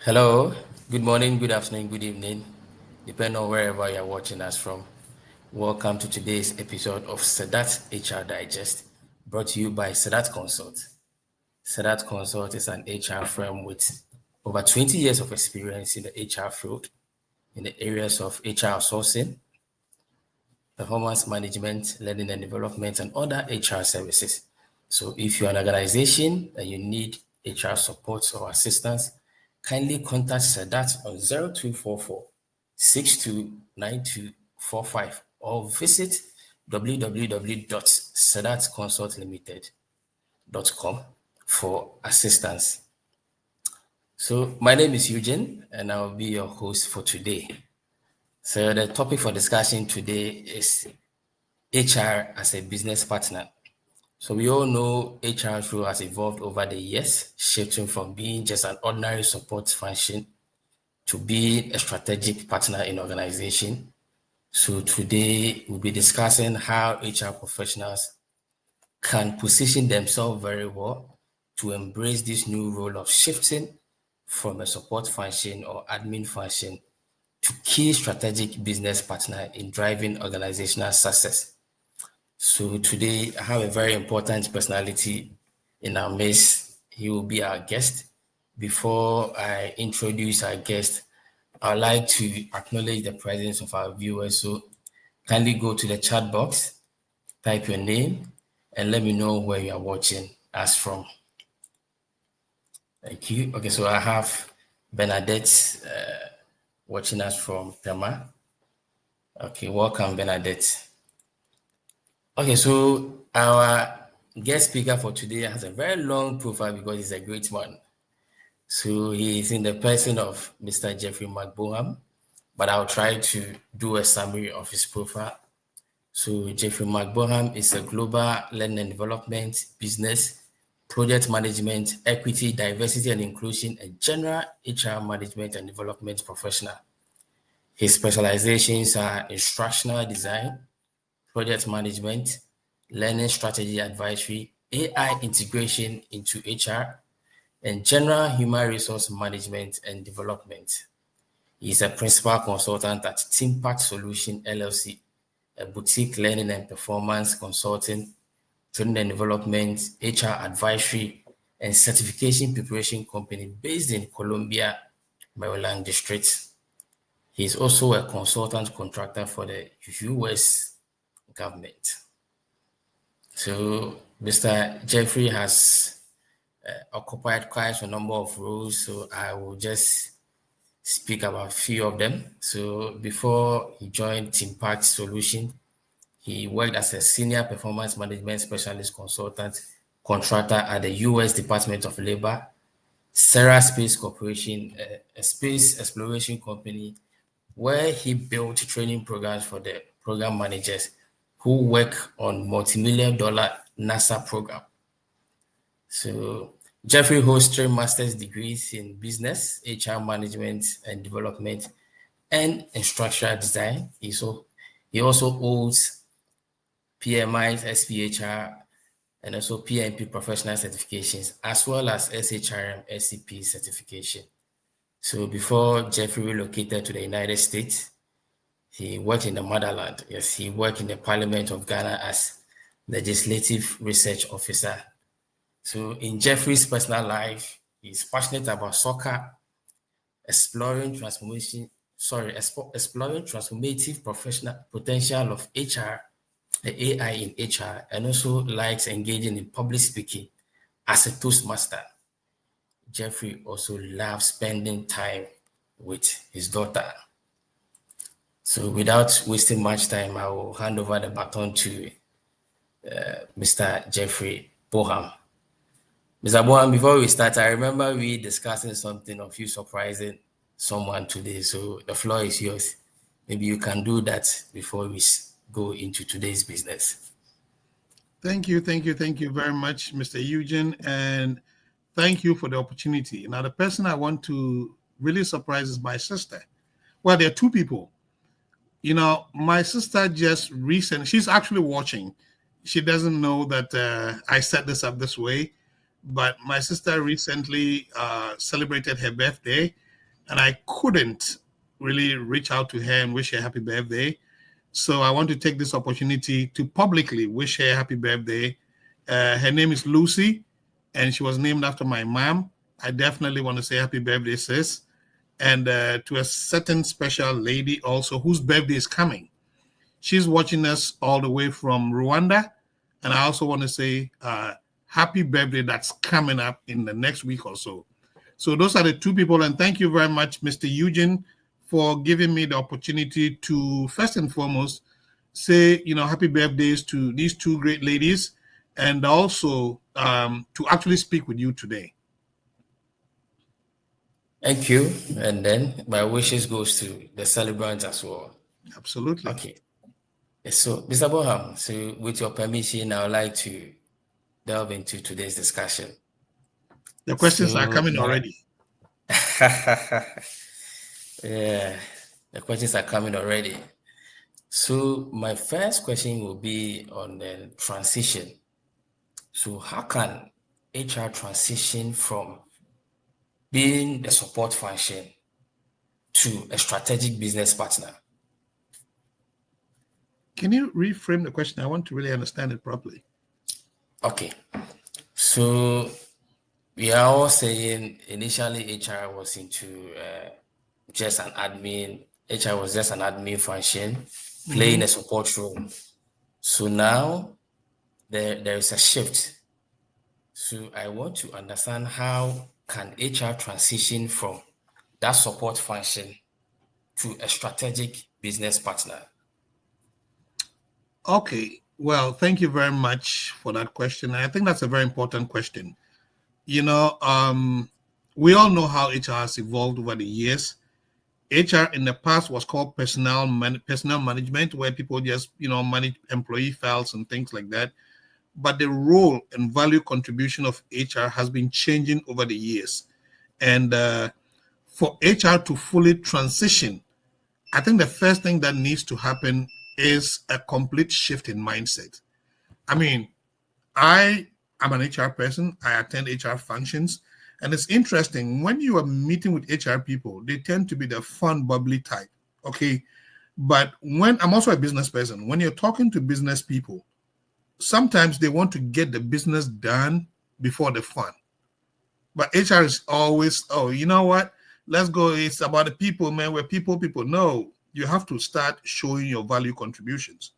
Hello, good morning, good afternoon, good evening, depending on wherever you're watching us from. Welcome to today's episode of SEDAT HR Digest, brought to you by SEDAT Consult. SEDAT Consult is an HR firm with over 20 years of experience in the HR field in the areas of HR sourcing, performance management, learning and development, and other HR services. So if you're an organization and you need HR support or assistance, kindly contact SEDAT on 0244 629245 or visit www.sedatconsultlimited.com for assistance. So my name is Eugene and I'll be your host for today. So the topic for discussion today is HR as a business partner. So we all know HR's role has evolved over the years, shifting from being just an ordinary support function to being a strategic partner in organization. So today we'll be discussing how HR professionals can position themselves very well to embrace this new role of shifting from a support function or admin function to key strategic business partner in driving organizational success. So today I have a very important personality in our midst. He will be our guest. Before I introduce our guest, I'd like to acknowledge the presence of our viewers. So kindly go to the chat box, type your name, and let me know where you are watching us from. Thank you. Okay, so I have Bernadette watching us from Tema. Okay, welcome, Bernadette. Okay, so our guest speaker for today has a very long profile because he's a great man. So he is in the person of Mr. Jeffrey Mac Boham, but I'll try to do a summary of his profile. So Jeffrey Mac Boham is a global learning and development, business, project management, equity, diversity and inclusion, and general HR management and development professional. His specializations are instructional design, project management, learning strategy advisory, AI integration into HR, and general human resource management and development. He is a principal consultant at Teampact Solution LLC, a boutique learning and performance consulting, training and development, HR advisory, and certification preparation company based in Columbia, Maryland district. He is also a consultant contractor for the US government. So Mr. Jeffrey has occupied quite a number of roles, so I will just speak about a few of them. So before he joined Teampact Solution, he worked as a senior performance management specialist consultant contractor at the U.S. Department of Labor, Sarah Space Corporation, a space exploration company, where he built training programs for the program managers who work on multi-million-dollar NASA program. So Jeffrey holds 3 master's degrees in business, HR management and development, and instructional design. He also holds PMI, SPHR, and also PMP professional certifications, as well as SHRM, SCP certification. So before Jeffrey relocated to the United States, he worked in the motherland. Yes, he worked in the Parliament of Ghana as Legislative Research Officer. So in Jeffrey's personal life, he's passionate about soccer, exploring transformative professional potential of HR, the AI in HR, and also likes engaging in public speaking as a Toastmaster. Jeffrey also loves spending time with his daughter. So without wasting much time, I will hand over the baton to Mr. Jeffrey Boham. Mr. Boham, before we start, I remember we discussing something of you surprising someone today. So the floor is yours. Maybe you can do that before we go into today's business. Thank you very much, Mr. Eugene, and thank you for the opportunity. Now, the person I want to really surprise is my sister. Well, there are 2 people. You know, my sister just recently, she's actually watching. She doesn't know that I set this up this way, but my sister recently celebrated her birthday, and I couldn't really reach out to her and wish her happy birthday. So I want to take this opportunity to publicly wish her happy birthday. Her name is Lucy, and she was named after my mom. I definitely want to say happy birthday, sis. And to a certain special lady also whose birthday is coming. She's watching us all the way from Rwanda. And I also want to say happy birthday that's coming up in the next week or so. So those are the two people. And thank you very much, Mr. Eugene, for giving me the opportunity to, first and foremost, say, happy birthdays to these two great ladies, and also to actually speak with you today. Thank you. And then my wishes goes to the celebrant as well. Absolutely. Okay. So, Mr. Boham, so with your permission, I would like to delve into today's discussion. The questions are coming already. Yeah, the questions are coming already. So my first question will be on the transition. So how can HR transition from being the support function to a strategic business partner? Can you reframe the question? I want to really understand it properly. Okay. So we are all saying initially HR was into just an admin. HR was just an admin function, playing a support role. So now there is a shift. So I want to understand how can HR transition from that support function to a strategic business partner? Okay. Well, thank you very much for that question. I think that's a very important question. We all know how HR has evolved over the years. HR in the past was called personnel management, where people just, manage employee files and things like that. But the role and value contribution of HR has been changing over the years. And for HR to fully transition, I think the first thing that needs to happen is a complete shift in mindset. I mean, I am an HR person. I attend HR functions. And it's interesting, when you are meeting with HR people, they tend to be the fun, bubbly type. Okay. But when I'm also a business person, when you're talking to business people, sometimes they want to get the business done before the fun. But HR is always, oh, you know what? Let's go. It's about the people, man. We're people. No, you have to start showing your value contributions.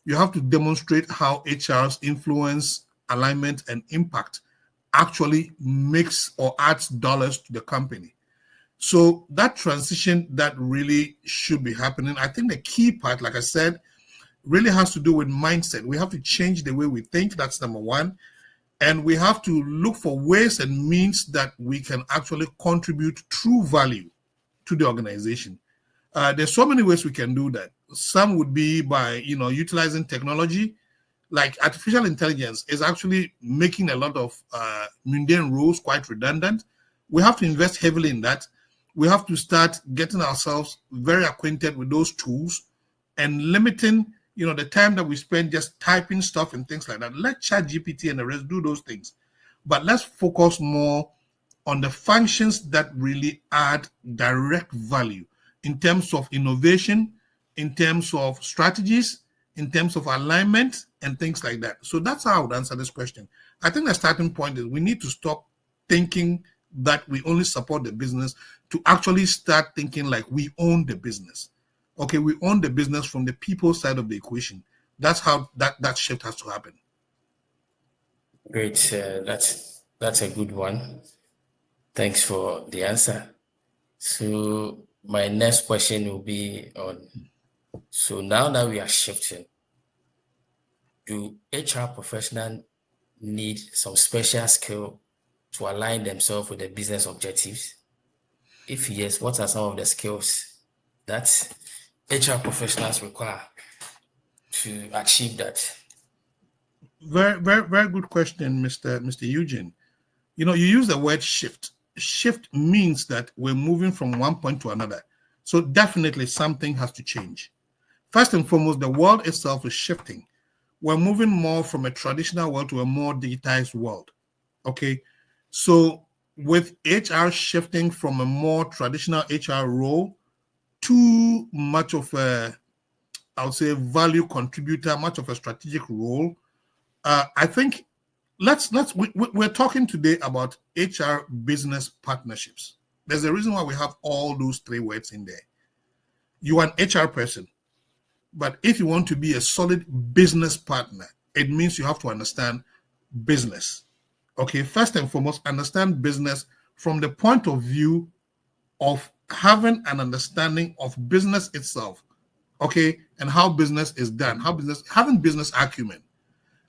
You have to demonstrate how HR's influence, alignment, and impact actually makes or adds dollars to the company. So that transition that really should be happening. I think the key part, like I said, really has to do with mindset. We have to change the way we think. That's number one. And we have to look for ways and means that we can actually contribute true value to the organization. There's so many ways we can do that. Some would be by, utilizing technology. Like artificial intelligence is actually making a lot of mundane roles quite redundant. We have to invest heavily in that. We have to start getting ourselves very acquainted with those tools and limiting, the time that we spend just typing stuff and things like that. Let ChatGPT and the rest do those things. But let's focus more on the functions that really add direct value in terms of innovation, in terms of strategies, in terms of alignment and things like that. So that's how I would answer this question. I think the starting point is we need to stop thinking that we only support the business to actually start thinking like we own the business. Okay, we own the business from the people side of the equation. That's how that shift has to happen. Great. That's a good one. Thanks for the answer. So my next question will be on, so now that we are shifting, do HR professionals need some special skill to align themselves with the business objectives? If yes, what are some of the skills that HR professionals require to achieve that? Very, very, very good question, Mr. Eugene. You use the word shift. Shift means that we're moving from one point to another. So definitely something has to change. First and foremost, the world itself is shifting. We're moving more from a traditional world to a more digitized world. Okay. So with HR shifting from a more traditional HR role to much of a, I would say, value contributor, much of a strategic role, I think we're talking today about HR business partnerships. There's a reason why we have all those three words in there. You are an HR person, but if you want to be a solid business partner, it means you have to understand business. Okay, first and foremost, understand business from the point of view of having an understanding of business itself, okay, and how business is done, having business acumen,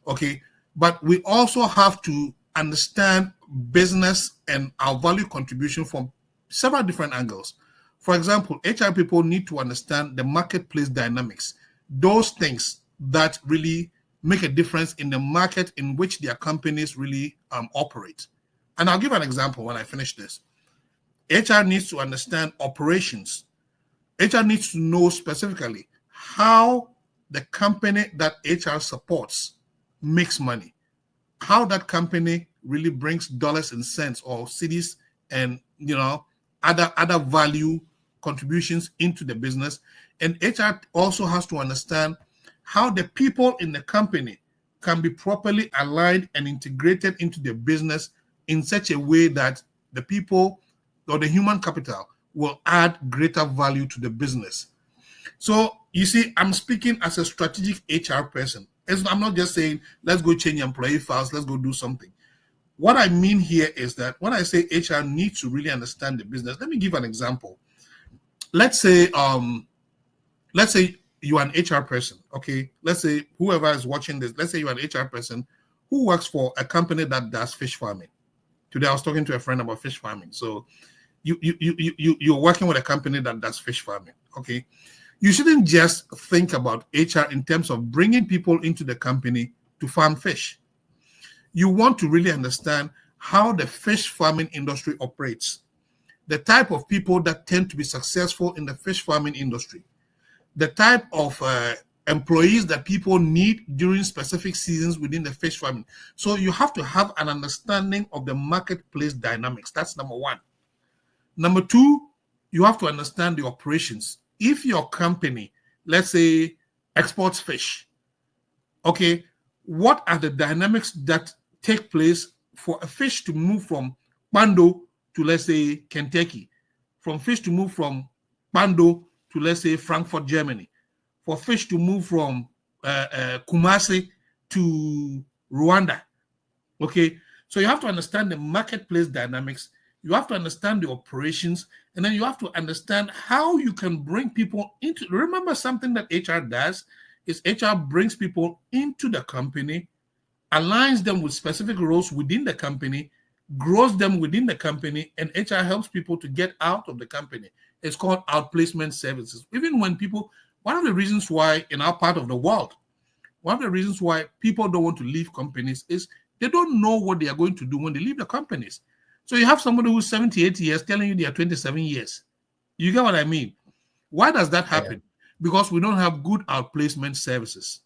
okay. But we also have to understand business and our value contribution from several different angles. For example, HR people need to understand the marketplace dynamics, those things that really make a difference in the market in which their companies really operate. And I'll give an example when I finish this. HR needs to understand operations. HR needs to know specifically how the company that HR supports makes money, how that company really brings dollars and cents or cities and other value contributions into the business. And HR also has to understand how the people in the company can be properly aligned and integrated into the business in such a way that the people or the human capital will add greater value to the business. So you see, I'm speaking as a strategic HR person. I'm not just saying, let's go change employee files, let's go do something. What I mean here is that when I say HR needs to really understand the business, let me give an example. Let's say you're an HR person, okay? Let's say whoever is watching this, let's say you're an HR person who works for a company that does fish farming. Today I was talking to a friend about fish farming. So you're working with a company that does fish farming, okay? You shouldn't just think about HR in terms of bringing people into the company to farm fish. You want to really understand how the fish farming industry operates, the type of people that tend to be successful in the fish farming industry, the type of employees that people need during specific seasons within the fish farming. So you have to have an understanding of the marketplace dynamics. That's number one. Number two, you have to understand the operations. If your company, let's say, exports fish, okay, what are the dynamics that take place for a fish to move from Bando to, let's say, Kentucky, from fish to move from Bando to, let's say, Frankfurt, Germany, for fish to move from Kumasi to Rwanda, okay? So you have to understand the marketplace dynamics. You have to understand the operations, and then you have to understand how you can bring people into. Remember, something that HR does is HR brings people into the company, aligns them with specific roles within the company, grows them within the company, and HR helps people to get out of the company. It's called outplacement services. Even when people, one of the reasons why in our part of the world, one of the reasons why people don't want to leave companies is they don't know what they are going to do when they leave the companies. So you have somebody who's 78 years telling you they are 27 years. You get what I mean? Why does that happen? Yeah. Because we don't have good outplacement services.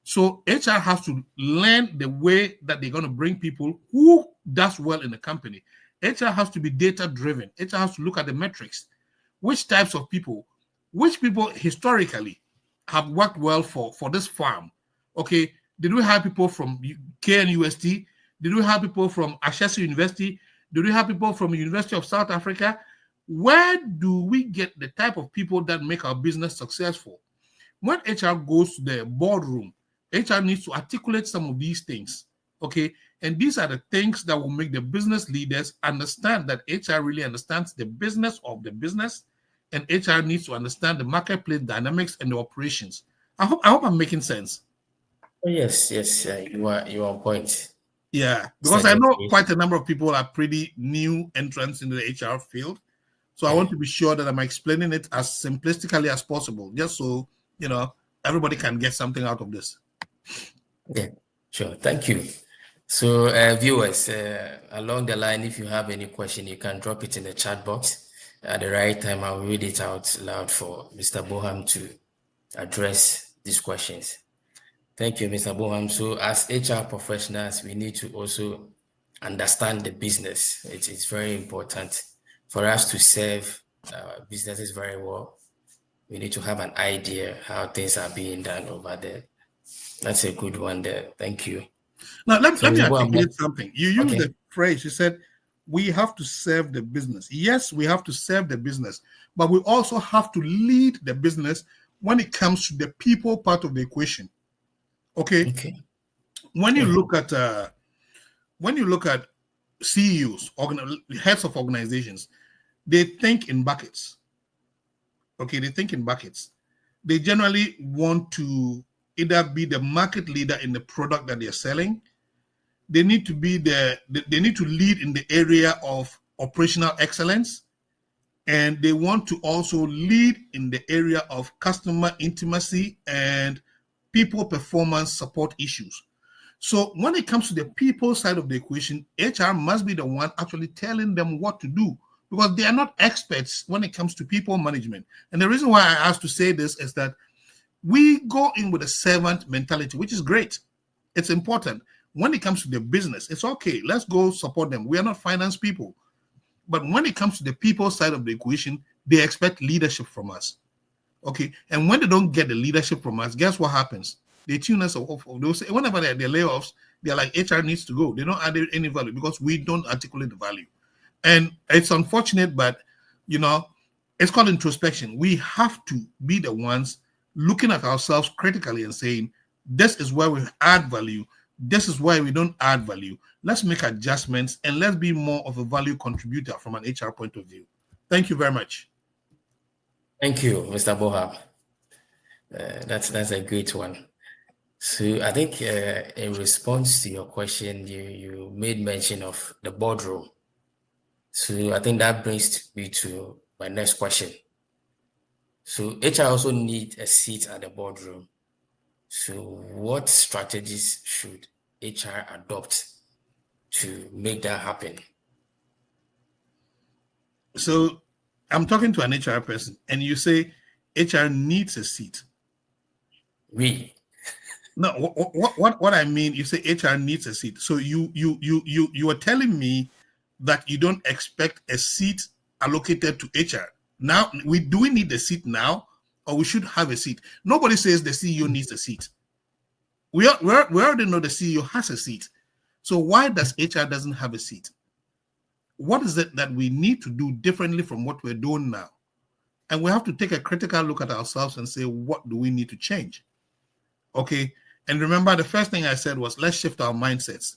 So HR has to learn the way that they're going to bring people who does well in the company. HR has to be data driven. HR has to look at the metrics. Which types of people, which people historically have worked well for this farm? Okay, did we have people from KNUST? Did we have people from Ashesi University? Do we have people from the University of South Africa? Where do we get the type of people that make our business successful? When HR goes to the boardroom, HR needs to articulate some of these things, okay? And these are the things that will make the business leaders understand that HR really understands the business of the business, and HR needs to understand the marketplace dynamics and the operations. I hope I'm making sense. Oh, yes, you are on point. Yeah, because I know quite a number of people are pretty new entrants into the HR field. So I want to be sure that I'm explaining it as simplistically as possible, just so, everybody can get something out of this. Yeah, sure. Thank you. So viewers, along the line, if you have any question, you can drop it in the chat box. At the right time, I'll read it out loud for Mr. Boham to address these questions. Thank you, Mr. Boham. So as HR professionals, we need to also understand the business. It is very important for us to serve businesses very well. We need to have an idea how things are being done over there. That's a good one there. Thank you. Now, let So, me Mr. Boham, articulate something. You used okay. the phrase, you said, we have to serve the business. Yes, we have to serve the business, but we also have to lead the business when it comes to the people part of the equation. Okay. When you look at CEOs, heads of organizations, they think in buckets. Okay, they think in buckets. They generally want to either be the market leader in the product that they're selling. They need to be they need to lead in the area of operational excellence, and they want to also lead in the area of customer intimacy and people performance support issues. So when it comes to the people side of the equation, HR must be the one actually telling them what to do, because they are not experts when it comes to people management. And the reason why I asked to say this is that we go in with a servant mentality, which is great. It's important. When it comes to the business, it's okay. Let's go support them. We are not finance people. But when it comes to the people side of the equation, they expect leadership from us. Okay. And when they don't get the leadership from us, guess what happens? They tune us off. They'll say, whenever they're layoffs, they're like, HR needs to go. They don't add any value because we don't articulate the value. And it's unfortunate, but it's called introspection. We have to be the ones looking at ourselves critically and saying, this is where we add value. This is why we don't add value. Let's make adjustments and let's be more of a value contributor from an HR point of view. Thank you very much. Thank you, Mr. Boham. That's a great one. So I think in response to your question, you made mention of the boardroom. So I think that brings me to my next question. So HR also need a seat at the boardroom. So what strategies should HR adopt to make that happen? So I'm talking to an HR person, and you say HR needs a seat. We. No, what I mean, you say HR needs a seat. So you are telling me that you don't expect a seat allocated to HR. Now, do we need a seat now, or we should have a seat? Nobody says the CEO needs a seat. We already know the CEO has a seat. So why does HR doesn't have a seat? What is it that we need to do differently from what we're doing now? And we have to take a critical look at ourselves and say, what do we need to change? Okay. And remember, the first thing I said was, let's shift our mindsets.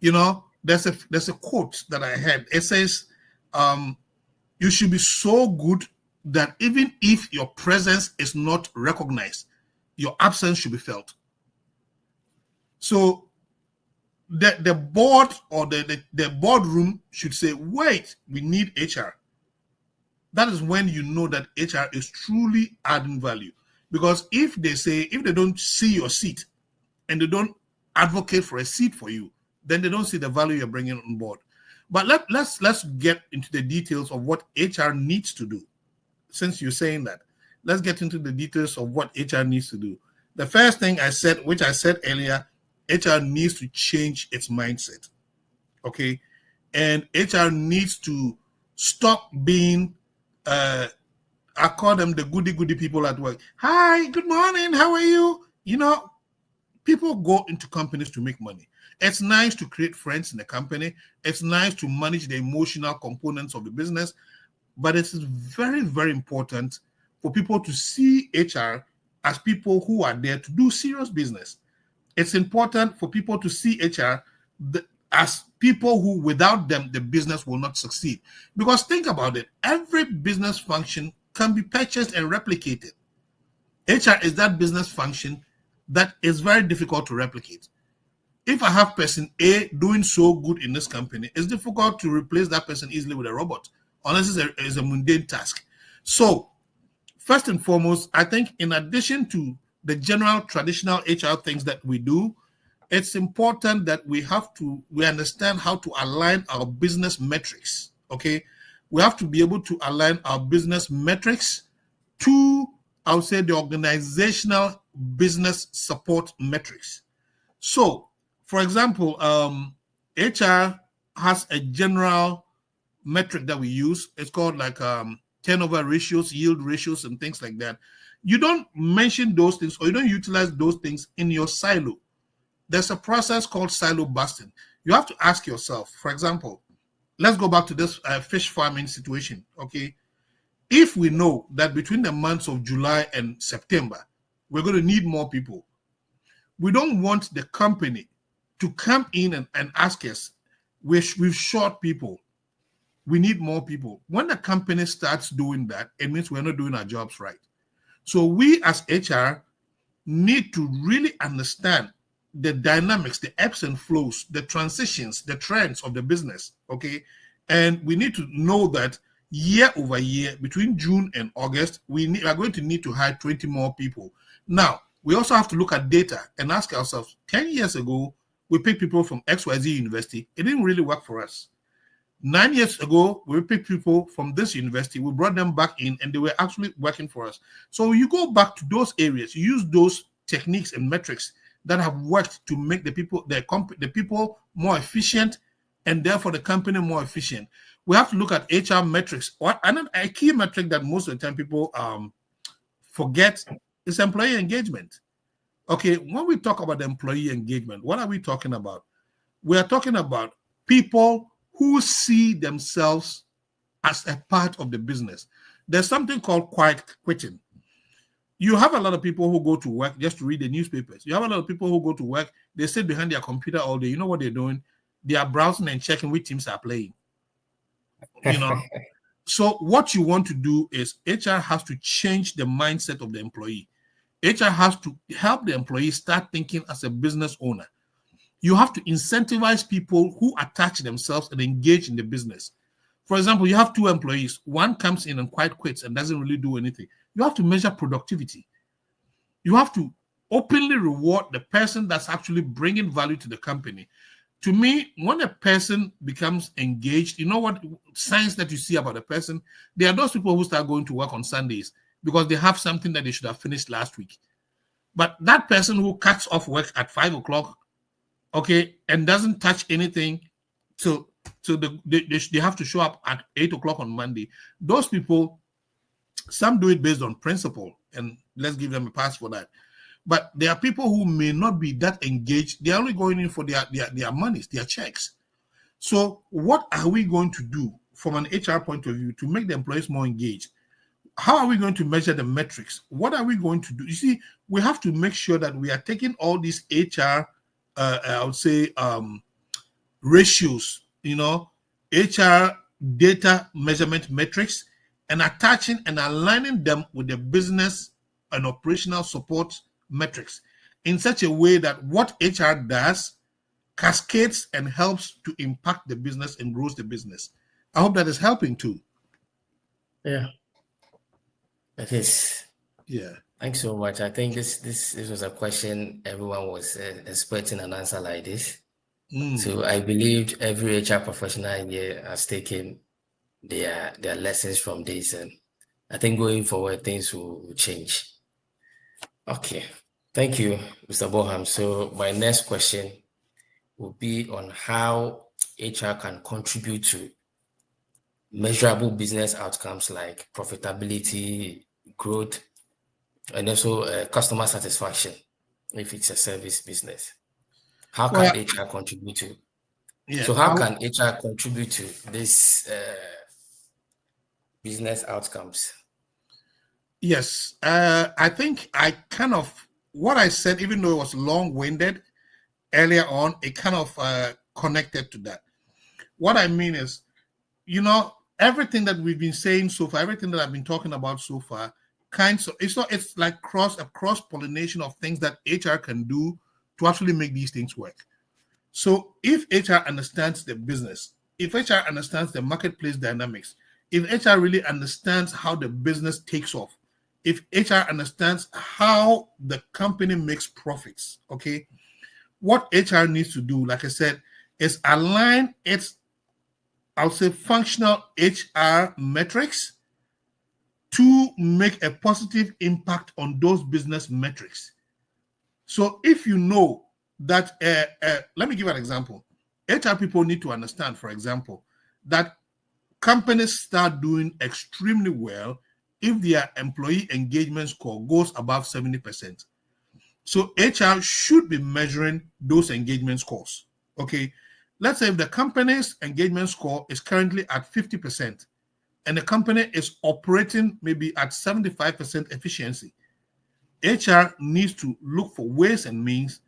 There's a quote that I had. It says, you should be so good that even if your presence is not recognized, your absence should be felt. So the board or the boardroom should say, wait, we need HR. That is when you know that HR is truly adding value. Because if they don't see your seat and they don't advocate for a seat for you, then they don't see the value you're bringing on board. But let's get into the details of what HR needs to do. Since you're saying that, let's get into the details of what HR needs to do. The first thing I said, which I said earlier, HR needs to change its mindset. Okay. And HR needs to stop being, I call them the goody people at work. Hi, good morning. How are you? People go into companies to make money. It's nice to create friends in the company. It's nice to manage the emotional components of the business. But it is very, very important for people to see HR as people who are there to do serious business. It's important for people to see HR as people who, without them, the business will not succeed. Because think about it. Every business function can be purchased and replicated. HR is that business function that is very difficult to replicate. If I have person A doing so good in this company, it's difficult to replace that person easily with a robot, unless it's a mundane task. So, first and foremost, I think in addition to the general traditional HR things that we do, it's important that we understand how to align our business metrics. Okay, we have to be able to align our business metrics to, I would say, the organizational business support metrics. So, for example, HR has a general metric that we use. It's called like turnover ratios, yield ratios, and things like that. You don't mention those things or you don't utilize those things in your silo. There's a process called silo busting. You have to ask yourself, for example, let's go back to this fish farming situation, okay? If we know that between the months of July and September, we're going to need more people, we don't want the company to come in and ask us, we've short people, we need more people. When the company starts doing that, it means we're not doing our jobs right. So we as HR need to really understand the dynamics, the ebbs and flows, the transitions, the trends of the business, okay? And we need to know that year over year, between June and August, we are going to need to hire 20 more people. Now, we also have to look at data and ask ourselves, 10 years ago, we picked people from XYZ University. It didn't really work for us. 9 years ago, we picked people from this university. We brought them back in, and they were actually working for us. So you go back to those areas, you use those techniques and metrics that have worked to make the people more efficient, and therefore the company more efficient. We have to look at HR metrics. A key metric that most of the time people forget is employee engagement. Okay, when we talk about employee engagement, what are we talking about? We are talking about people who see themselves as a part of the business. There's something called quiet quitting. You have a lot of people who go to work just to read the newspapers. You have a lot of people who go to work, they sit behind their computer all day. You know what they're doing? They are browsing and checking which teams are playing. You know? So what you want to do is HR has to change the mindset of the employee. HR has to help the employee start thinking as a business owner. You have to incentivize people who attach themselves and engage in the business. For example, you have 2 employees. One comes in and quite quits and doesn't really do anything. You have to measure productivity. You have to openly reward the person that's actually bringing value to the company. To me, when a person becomes engaged, you know what signs that you see about a person? There are those people who start going to work on Sundays because they have something that they should have finished last week. But that person who cuts off work at 5 o'clock, okay, and doesn't touch anything, so they have to show up at 8 o'clock on Monday. Those people, some do it based on principle, and let's give them a pass for that. But there are people who may not be that engaged. They're only going in for their monies, their checks. So what are we going to do from an HR point of view to make the employees more engaged? How are we going to measure the metrics? What are we going to do? You see, we have to make sure that we are taking all these HR, I would say, ratios, HR data measurement metrics, and attaching and aligning them with the business and operational support metrics in such a way that what HR does cascades and helps to impact the business and grows the business. I hope that is helping too. Yeah, it is. Yeah. Thanks so much. I think this was a question everyone was expecting an answer like this. So I believe every HR professional here has taken their lessons from this, and I think going forward things will change. Okay, thank you, Mr. Boham. So my next question will be on how HR can contribute to measurable business outcomes like profitability, growth, and also customer satisfaction if it's a service business. How can HR contribute to? Yeah, so how can HR contribute to this business outcomes? Yes, I think what I said, even though it was long-winded earlier on, it kind of connected to that. What I mean is, everything that we've been saying so far, everything that I've been talking about so far, it's like a cross-pollination of things that HR can do to actually make these things work. So if HR understands the business, if HR understands the marketplace dynamics, if HR really understands how the business takes off, if HR understands how the company makes profits, okay, what HR needs to do, like I said, is align its, I'll say, functional HR metrics to make a positive impact on those business metrics. So if you know that, let me give an example. HR people need to understand, for example, that companies start doing extremely well if their employee engagement score goes above 70%. So HR should be measuring those engagement scores. Okay. Let's say if the company's engagement score is currently at 50% and the company is operating maybe at 75% efficiency, HR needs to look for ways and means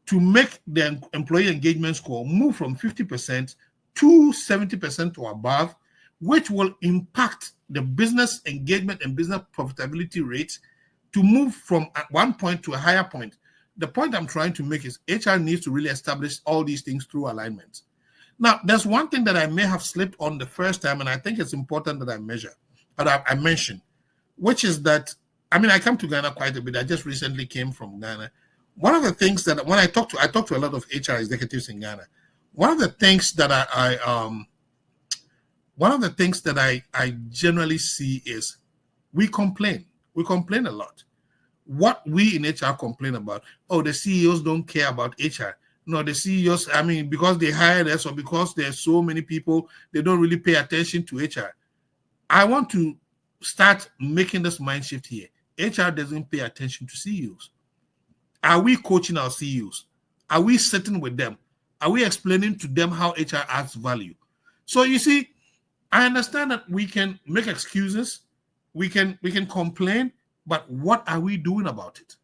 to make the employee engagement score move from 50% to 70% or above, which will impact the business engagement and business profitability rates to move from one point to a higher point. The point I'm trying to make is HR needs to really establish all these things through alignment. Now, there's one thing that I may have slipped on the first time, and I think it's important that I mention, which is that, I mean, I come to Ghana quite a bit. I just recently came from Ghana. One of the things that when I talk to a lot of HR executives in Ghana, one of the things that I generally see is we complain. We complain a lot. What we in HR complain about, oh, the CEOs don't care about HR. No, the CEOs, I mean, because they hired us or because there's so many people, they don't really pay attention to HR. I want to start making this mind shift here. HR doesn't pay attention to CEOs. Are we coaching our CEOs? Are we sitting with them? Are we explaining to them how HR adds value? So you see, I understand that we can make excuses, we can complain, but what are we doing about it?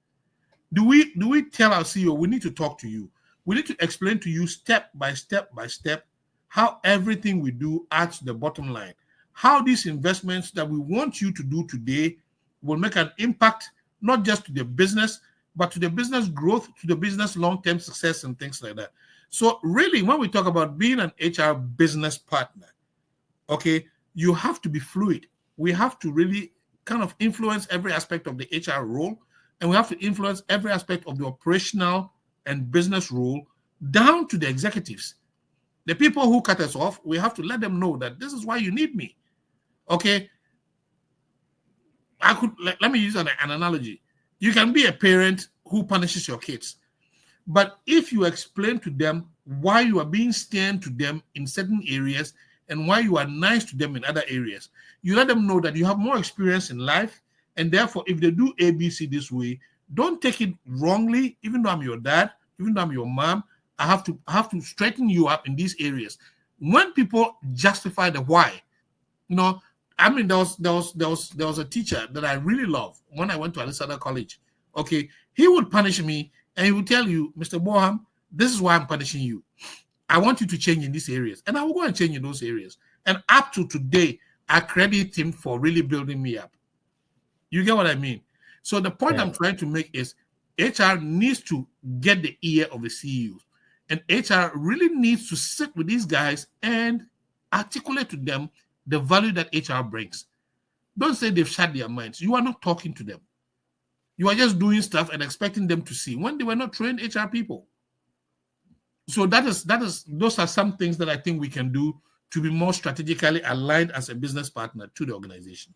Do we tell our CEO, we need to talk to you? We need to explain to you step by step how everything we do adds to the bottom line, how these investments that we want you to do today will make an impact, not just to the business, but to the business growth, to the business long-term success and things like that. So really, when we talk about being an HR business partner, okay, you have to be fluid. We have to really kind of influence every aspect of the HR role, and we have to influence every aspect of the operational and business role down to the executives. The people who cut us off, we have to let them know that this is why you need me. Okay. Let me use an analogy. You can be a parent who punishes your kids, but if you explain to them why you are being stern to them in certain areas and why you are nice to them in other areas, you let them know that you have more experience in life, and therefore, if they do ABC this way, don't take it wrongly. Even though I'm your dad, even though I'm your mom, I have to straighten you up in these areas. When people justify the why, you know, I mean, there was a teacher that I really loved when I went to SEDAT College. Okay, he would punish me and he would tell you, Mr. Boham, this is why I'm punishing you. I want you to change in these areas, and I will go and change in those areas. And up to today, I credit him for really building me up. You get what I mean? So the point I'm trying to make is HR needs to get the ear of the CEOs, and HR really needs to sit with these guys and articulate to them the value that HR brings. Don't say they've shut their minds. You are not talking to them. You are just doing stuff and expecting them to see when they were not trained HR people. So those are some things that I think we can do to be more strategically aligned as a business partner to the organization.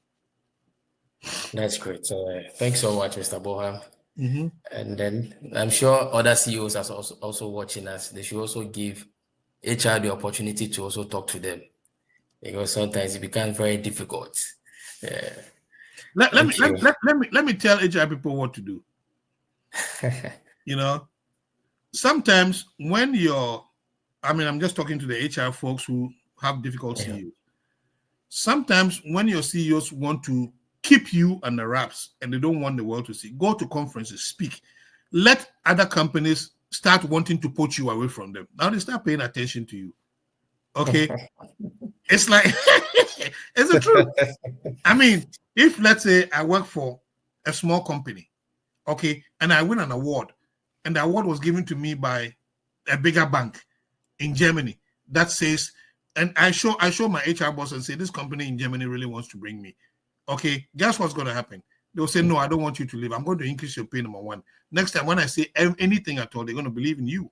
That's great. Thanks so much, Mr. Boham. Mm-hmm. And then I'm sure other CEOs are also watching us. They should also give HR the opportunity to also talk to them, because sometimes it becomes very difficult. Let me tell HR people what to do. You know, sometimes when I'm just talking to the HR folks who have difficult CEOs. Sometimes when your CEOs want to keep you under wraps and they don't want the world to see, go to conferences, speak. Let other companies start wanting to poach you away from them. Now they start paying attention to you. Okay? It's like, it's the truth. I mean, if let's say I work for a small company, okay, and I win an award, and the award was given to me by a bigger bank in Germany that says, and I show my HR boss and say, this company in Germany really wants to bring me. Okay, guess what's going to happen? They'll say, no, I don't want you to leave. I'm going to increase your pay, number one. Next time when I say anything at all, they're going to believe in you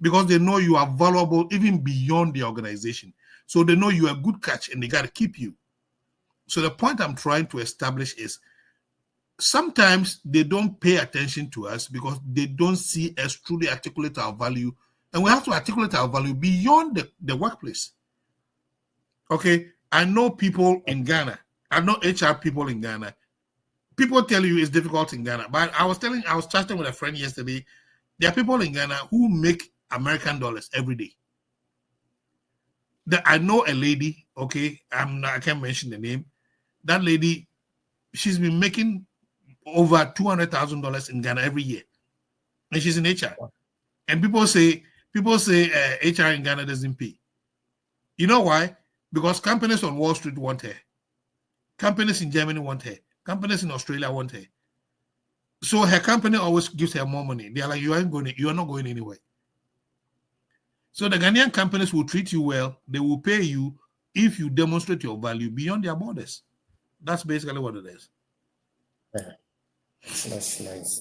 because they know you are valuable even beyond the organization. So they know you are a good catch and they got to keep you. So the point I'm trying to establish is sometimes they don't pay attention to us because they don't see us truly articulate our value And we have to articulate our value beyond the workplace. Okay, I know people in Ghana. I know HR people in Ghana. People tell you it's difficult in Ghana, but I was chatting with a friend yesterday. There are people in Ghana who make American dollars every day. I know a lady, okay, I can't mention the name. That lady, she's been making over $200,000 in Ghana every year, and she's in HR. And people say HR in Ghana doesn't pay. You know why? Because companies on Wall Street want her. Companies in Germany want her. Companies in Australia want her. So her company always gives her more money. They're like, you are not going anywhere. So the Ghanaian companies will treat you well. They will pay you if you demonstrate your value beyond their borders. That's basically what it is. That's nice.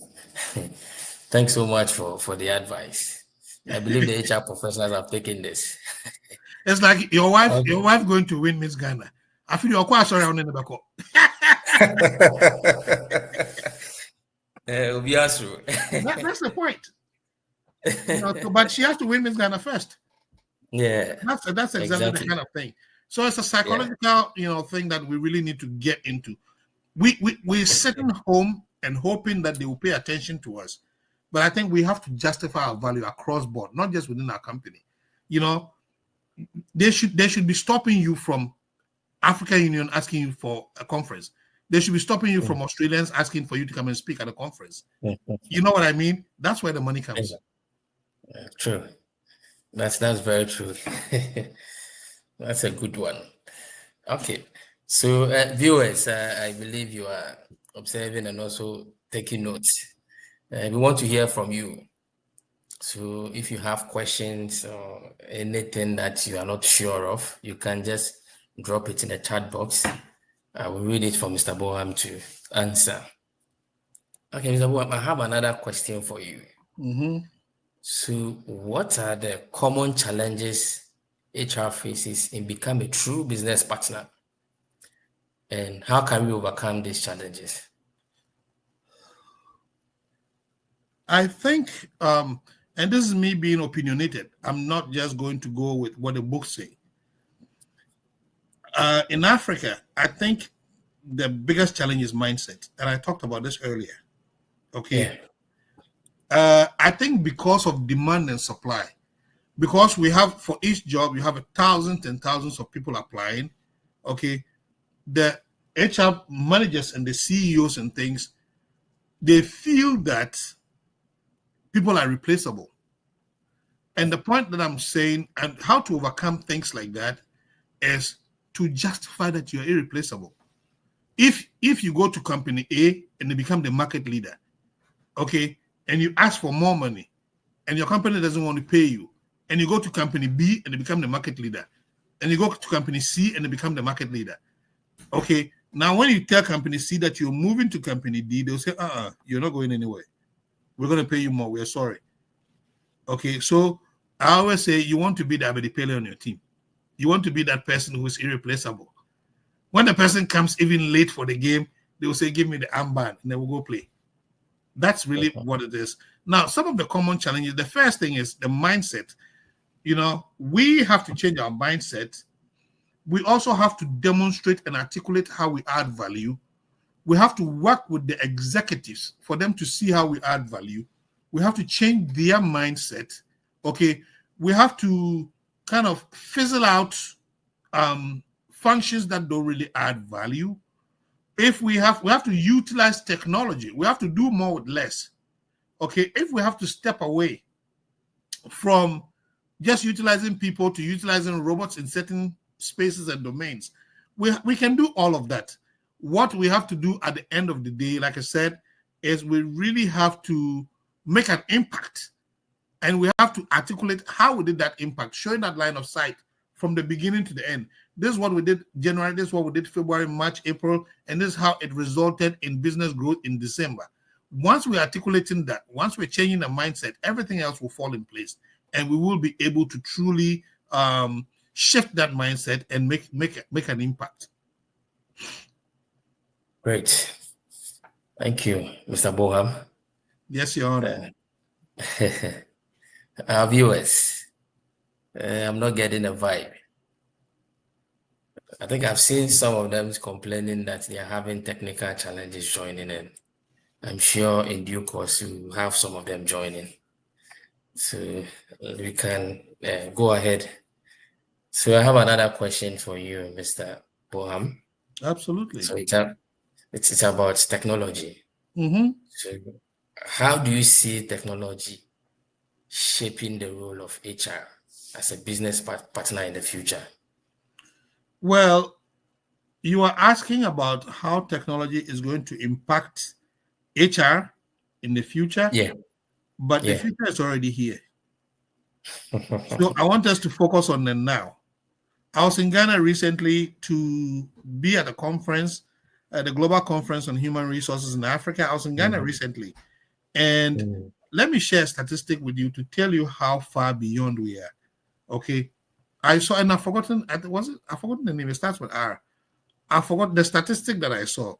Thanks so much for the advice. I believe the HR professionals have taken this. It's like your wife going to win Miss Ghana. I feel you're quite sorry on the back. That's the point. But she has to win Miss Ghana first. Yeah. That's exactly the kind of thing. So it's a psychological, thing that we really need to get into. We're sitting home and hoping that they will pay attention to us. But I think we have to justify our value across board, not just within our company. They should be stopping you from African Union asking you for a conference. They should be stopping you from Australians asking for you to come and speak at a conference. You know what I mean? That's where the money comes. True. That's very true. That's a good one. Okay. So viewers, I believe you are observing and also taking notes. We want to hear from you. So if you have questions or anything that you are not sure of, you can just drop it in the chat box. I will read it for Mr. Boham to answer. Okay, Mr. Boham, I have another question for you. So what are the common challenges HR faces in becoming a true business partner? And how can we overcome these challenges? I think, and this is me being opinionated, I'm not just going to go with what the books say. In Africa, I think the biggest challenge is mindset. And I talked about this earlier. Okay. Yeah. I think because of demand and supply, because we have, for each job, you have thousands and thousands of people applying. Okay. The HR managers and the CEOs and things, they feel that people are replaceable. And the point that I'm saying, and how to overcome things like that, is to justify that you're irreplaceable. If you go to company A and they become the market leader, okay, and you ask for more money, and your company doesn't want to pay you, and you go to company B and they become the market leader, and you go to company C and they become the market leader, okay, now when you tell company C that you're moving to company D, they'll say, you're not going anywhere. We're going to pay you more. We're sorry. Okay, so I always say you want to be the Abedi Pele on your team. You want to be that person who is irreplaceable. When the person comes even late for the game, they will say, give me the armband, and then we'll go play. That's really what it is. Now, some of the common challenges, the first thing is the mindset. We have to change our mindset. We also have to demonstrate and articulate how we add value. We have to work with the executives for them to see how we add value. We have to change their mindset. Okay, we have to kind of fizzle out functions that don't really add value. If we have to utilize technology. We have to do more with less. Okay, if we have to step away from just utilizing people to utilizing robots in certain spaces and domains, we can do all of that. What we have to do at the end of the day, like I said, is we really have to make an impact. And we have to articulate how we did that impact, showing that line of sight from the beginning to the end. This is what we did January, this is what we did February, March, April, and this is how it resulted in business growth in December. Once we're articulating that, once we're changing the mindset, everything else will fall in place. And we will be able to truly shift that mindset and make an impact. Great. Thank you, Mr. Boham. Yes, Your Honor. Our viewers, I'm not getting a vibe. I think I've seen some of them complaining that they are having technical challenges joining in. I'm sure in due course you have some of them joining. So we can go ahead. So I have another question for you, Mr. Boham. Absolutely. So it's about technology. Mm-hmm. So how do you see technology shaping the role of HR as a business partner in the future? Well, you are asking about how technology is going to impact HR in the future, Yeah. but the Yeah. future is already here. So I want us to focus on the now. I was in Ghana recently to be at a conference, the Global Conference on Human Resources in Africa. I was in Ghana recently. And let me share a statistic with you to tell you how far beyond we are. Okay. I saw, and I've forgotten, I've forgotten the name. It starts with R. I forgot the statistic that I saw.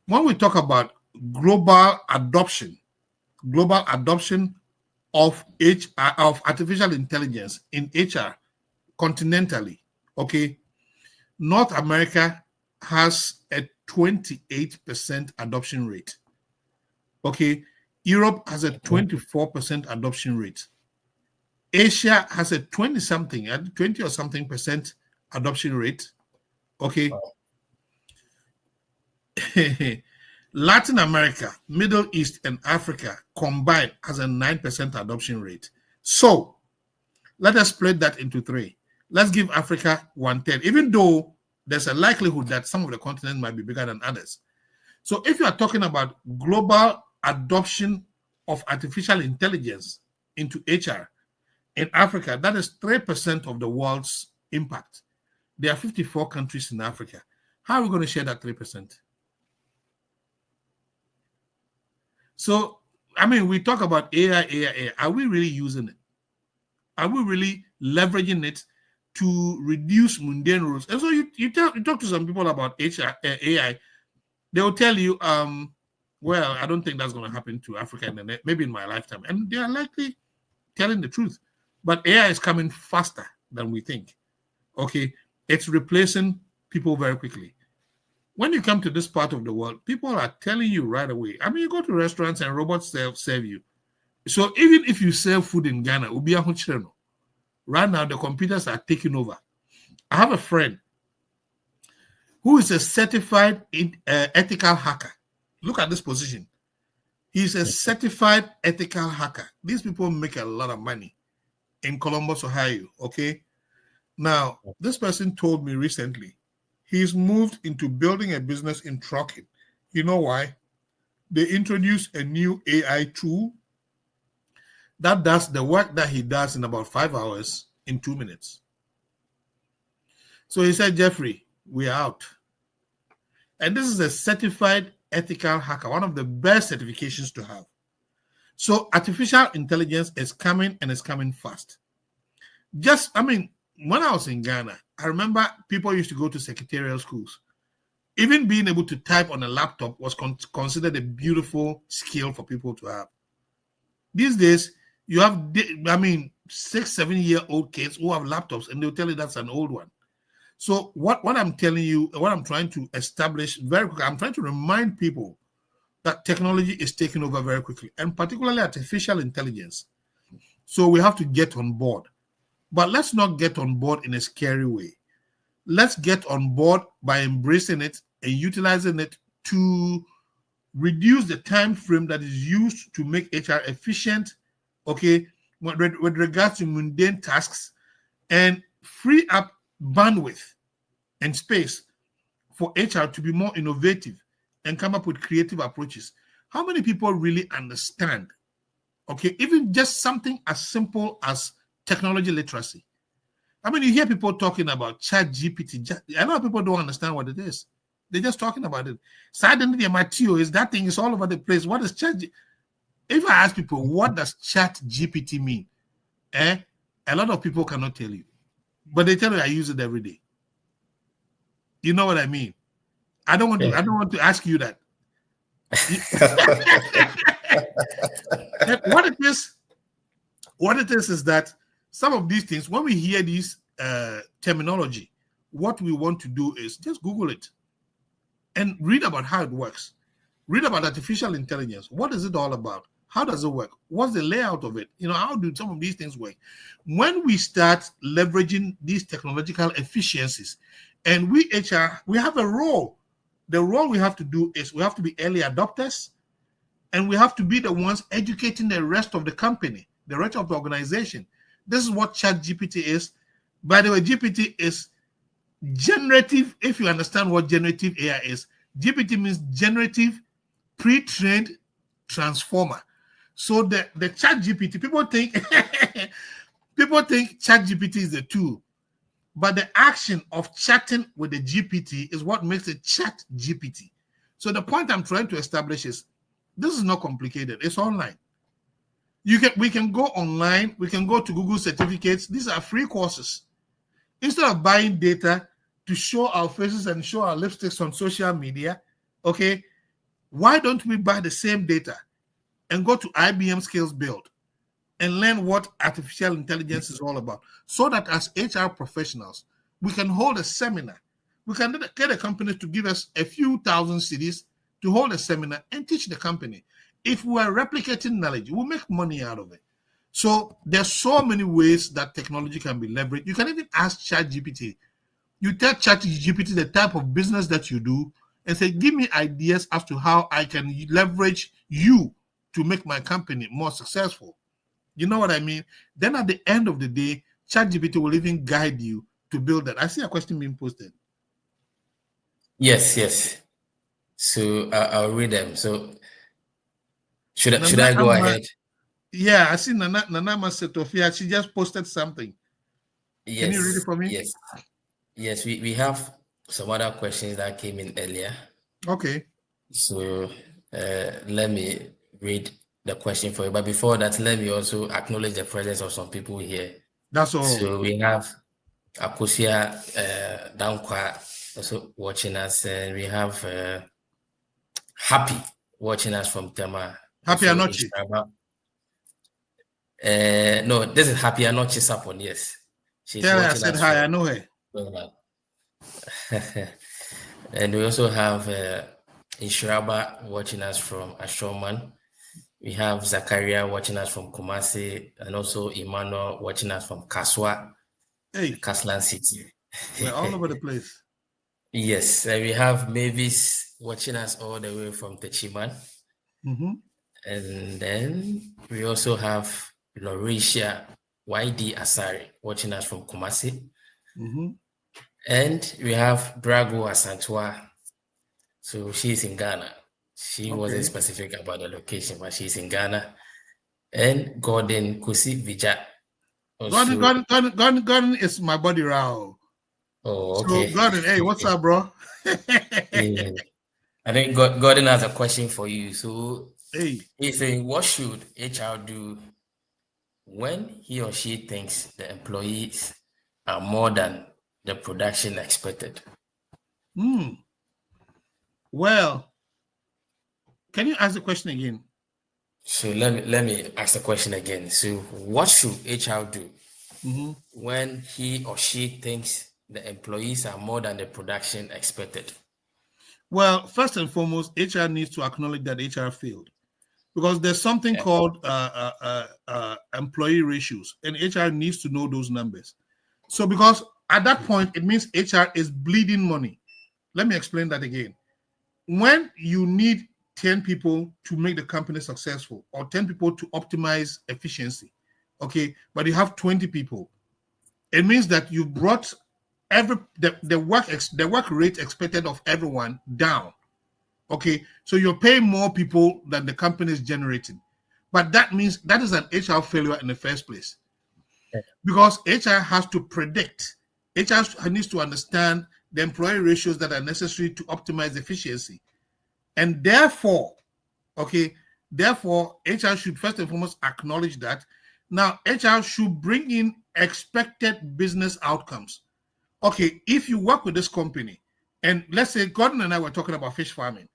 When we talk about global adoption of artificial intelligence in HR continentally, okay, North America has a 28% adoption rate. Okay, Europe has a 24% adoption rate. Asia has a 20 or something percent adoption rate. Okay. Latin America, Middle East, and Africa combined has a 9% adoption rate. So let us split that into three. Let's give Africa 1/10, even though there's a likelihood that some of the continents might be bigger than others. So if you are talking about global adoption of artificial intelligence into HR in Africa, that is 3% of the world's impact. There are 54 countries in Africa. How are we going to share that 3%? So, I mean, we talk about AI. Are we really using it? Are we really leveraging it to reduce mundane rules? And so you talk to some people about AI, they will tell you, well, I don't think that's going to happen to Africa maybe in my lifetime. And they are likely telling the truth. But AI is coming faster than we think. Okay, it's replacing people very quickly. When you come to this part of the world, people are telling you right away. I mean, you go to restaurants and robots serve you. So even if you sell food in Ghana, right now the computers are taking over. I have a friend who is a certified ethical hacker. Look at this position. He's a certified ethical hacker. These people make a lot of money in Columbus, Ohio. Okay. Now, this person told me recently he's moved into building a business in trucking. You know why? They introduced a new AI tool that does the work that he does in about 5 hours in 2 minutes. So he said, Jeffrey, we're out. And this is a certified ethical hacker, one of the best certifications to have. So artificial intelligence is coming and it's coming fast. When I was in Ghana, I remember people used to go to secretarial schools. Even being able to type on a laptop was considered a beautiful skill for people to have. These days, you have, 6-7-year-old kids who have laptops and they'll tell you that's an old one. So what I'm telling you, what I'm trying to establish very quickly, I'm trying to remind people that technology is taking over very quickly, and particularly artificial intelligence. So we have to get on board. But let's not get on board in a scary way. Let's get on board by embracing it and utilizing it to reduce the time frame that is used to make HR efficient, okay, with regards to mundane tasks, and free up bandwidth and space for HR to be more innovative and come up with creative approaches. How many people really understand, okay, even just something as simple as technology literacy? I mean, you hear people talking about ChatGPT. A lot of people don't understand what it is. They're just talking about it. Suddenly, that thing is all over the place. What is ChatGPT? If I ask people, what does ChatGPT mean? A lot of people cannot tell you. But they tell you I use it every day. You know what I mean? I don't want to ask you that. What it is, What it is that some of these things, when we hear this terminology, what we want to do is just Google it and read about how it works. Read about artificial intelligence. What is it all about? How does it work? What's the layout of it? How do some of these things work? When we start leveraging these technological efficiencies, and we HR, we have a role. The role we have to do is we have to be early adopters, and we have to be the ones educating the rest of the company, the rest of the organization. This is what ChatGPT is. By the way, GPT is generative. If you understand what generative AI is, GPT means generative pre-trained transformer. So the ChatGPT, people think ChatGPT is a tool, but the action of chatting with the GPT is what makes it ChatGPT. So the point I'm trying to establish is this is not complicated. It's online. We can go online. We can go to Google certificates. These are free courses. Instead of buying data to show our faces and show our lipsticks on social media, okay, why don't we buy the same data and go to IBM Skills Build and learn what artificial intelligence is all about, so that as HR professionals, we can hold a seminar. We can get a company to give us a few thousand CDs to hold a seminar and teach the company. If we are replicating knowledge, we'll make money out of it. So there's so many ways that technology can be leveraged. You can even ask ChatGPT. You tell ChatGPT the type of business that you do and say, give me ideas as to how I can leverage you to make my company more successful. You know what I mean? Then at the end of the day, ChatGPT will even guide you to build that. I see a question being posted. Yes. So I'll read them. So should I go ahead? Yeah, I see Nana Setofia. She just posted something. Yes. Can you read it for me? Yes. We have some other questions that came in earlier. Okay. So let me read the question for you. But before that, let me also acknowledge the presence of some people here. That's all. So we have Akosia Dankwa also watching us, and we have Happy watching us from Tema. Happy Anochi. No, this is Happy Anochi Sapon, yes. She's Tell her I watching said us hi, I know her. And we also have Inshiraba watching us from Ashoman. We have Zakaria watching us from Kumasi, and also Emmanuel watching us from Kaswa, Kaslan City. We're all over the place. Yes, we have Mavis watching us all the way from Techiman. Mm-hmm. And then we also have Lauricia YD Asari watching us from Kumasi. Mm-hmm. And we have Brago Asantua. So she's in Ghana. She wasn't specific about the location, but she's in Ghana. And Gordon Kusi Vija. Gordon is my buddy Rao. Oh, okay. So Gordon, hey, what's up, bro? Yeah. I think Gordon has a question for you. So he's saying, what should HR do when he or she thinks the employees are more than the production expected? Well, can you ask the question again? So let me ask the question again. So what should HR do when he or she thinks the employees are more than the production expected? Well, first and foremost, HR needs to acknowledge that HR failed, because there's something called employee ratios, and HR needs to know those numbers. So because at that point, it means HR is bleeding money. Let me explain that again. When you need 10 people to make the company successful, or 10 people to optimize efficiency, okay, but you have 20 people, it means that you brought the work rate expected of everyone down. Okay, so you're paying more people than the company is generating, but that means that is an HR failure in the first place, because HR has to predict. HR needs to understand the employee ratios that are necessary to optimize efficiency, and therefore HR should first and foremost acknowledge that. Now, HR should bring in expected business outcomes. Okay, if you work with this company, and let's say Gordon and I were talking about fish farming.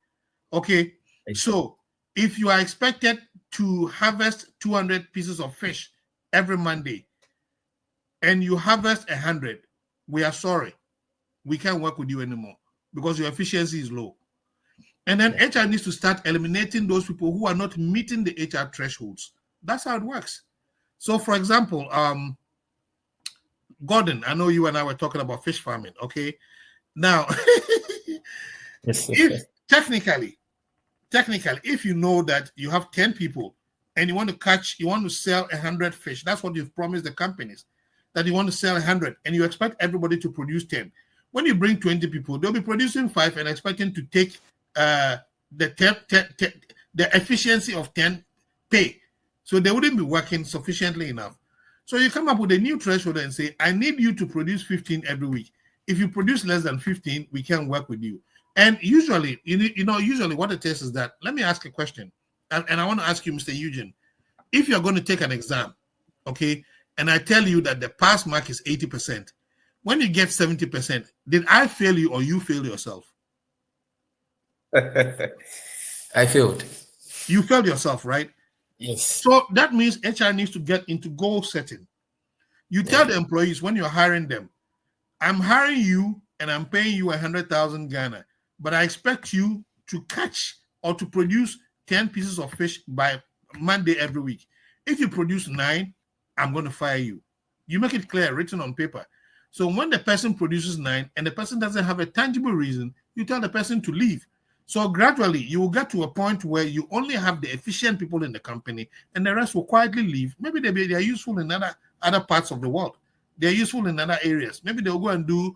Okay, so if you are expected to harvest 200 pieces of fish every Monday and you harvest 100, we are sorry. We can't work with you anymore because your efficiency is low. And then HR needs to start eliminating those people who are not meeting the HR thresholds. That's how it works. So, for example, Gordon, I know you and I were talking about fish farming, okay? Now, if technically, if you know that you have 10 people and you want to sell 100 fish, that's what you've promised the companies, that you want to sell 100 and you expect everybody to produce 10. When you bring 20 people, they'll be producing 5 and expecting to take the efficiency of 10 pay. So they wouldn't be working sufficiently enough. So you come up with a new threshold and say, I need you to produce 15 every week. If you produce less than 15, we can't work with you. And usually, usually what it is that, let me ask a question. And I want to ask you, Mr. Eugene, if you're going to take an exam, okay, and I tell you that the pass mark is 80%, when you get 70%, did I fail you or you fail yourself? I failed. You failed yourself, right? Yes. So that means HR needs to get into goal setting. You tell the employees when you're hiring them, I'm hiring you and I'm paying you 100,000 Ghana, but I expect you to catch or to produce 10 pieces of fish by Monday every week. If you produce 9, I'm going to fire you. You make it clear, written on paper. So when the person produces 9 and the person doesn't have a tangible reason, you tell the person to leave. So gradually, you will get to a point where you only have the efficient people in the company and the rest will quietly leave. Maybe they are useful in other parts of the world. They're useful in other areas. Maybe they'll go and do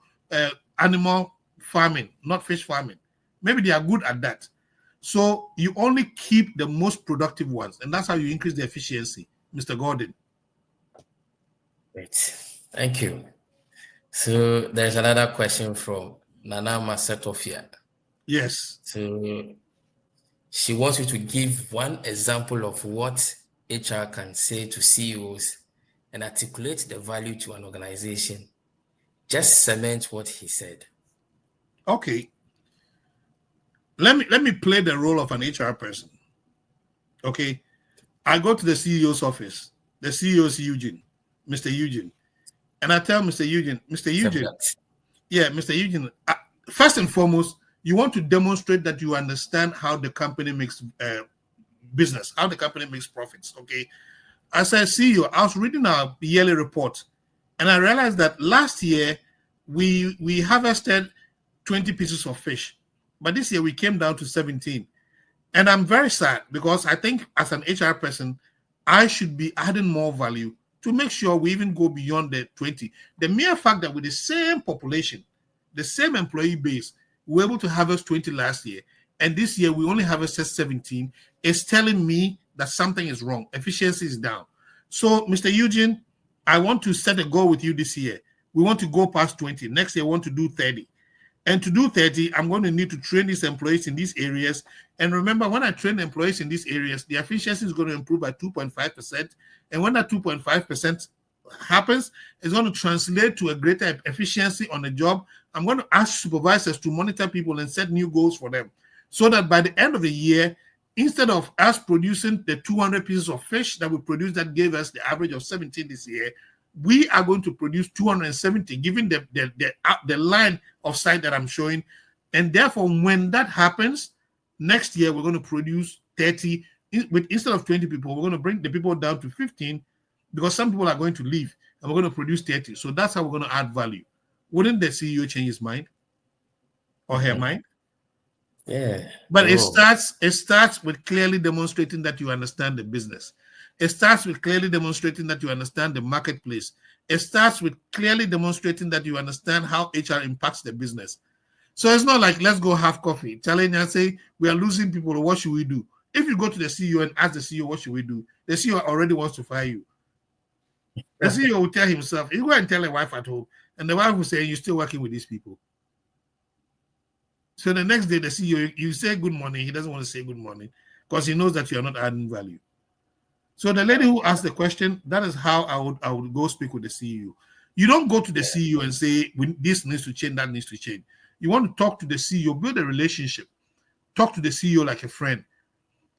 animal farming, not fish farming. Maybe they are good at that. So you only keep the most productive ones, and that's how you increase the efficiency, Mr. Gordon. Great. Thank you. So there's another question from Nana Masetofia. Yes. So she wants you to give one example of what HR can say to CEOs and articulate the value to an organization. Just cement what he said. Okay. Let me play the role of an HR person. Okay. I go to the CEO's office. The CEO is Eugene, Mr. Eugene. And I tell Mr. Eugene, Mr. Eugene, first and foremost, you want to demonstrate that you understand how the company makes business, how the company makes profits, okay? As a CEO, I was reading our yearly report, and I realized that last year, we harvested 20 pieces of fish, but this year we came down to 17. And I'm very sad because I think as an HR person, I should be adding more value to make sure we even go beyond the 20. The mere fact that with the same population, the same employee base, we were able to harvest 20 last year, and this year we only harvested 17, is telling me that something is wrong. Efficiency is down. So, Mr. Eugene, I want to set a goal with you this year. We want to go past 20. Next year, I want to do 30. And to do 30, I'm going to need to train these employees in these areas. And remember, when I train employees in these areas, the efficiency is going to improve by 2.5%. And when that 2.5% happens, it's going to translate to a greater efficiency on the job. I'm going to ask supervisors to monitor people and set new goals for them so that by the end of the year, instead of us producing the 200 pieces of fish that we produced that gave us the average of 17 this year, we are going to produce 270, given the line of sight that I'm showing. And therefore, when that happens, next year, we're going to produce 30. Instead of 20 people, we're going to bring the people down to 15 because some people are going to leave and we're going to produce 30. So that's how we're going to add value. Wouldn't the CEO change his mind or her mind? Yeah. But it starts with clearly demonstrating that you understand the business. It starts with clearly demonstrating that you understand the marketplace. It starts with clearly demonstrating that you understand how HR impacts the business. So it's not like, let's go have coffee, challenge and say, we are losing people, what should we do? If you go to the CEO and ask the CEO, what should we do? The CEO already wants to fire you. The CEO will tell himself, you go and tell the wife at home, and the wife will say, you're still working with these people. So the next day, the CEO, you say good morning, he doesn't want to say good morning because he knows that you are not adding value. So the lady who asked the question, that is how I would go speak with the CEO. You don't go to the CEO and say, this needs to change, that needs to change. You want to talk to the CEO, build a relationship. Talk to the CEO like a friend.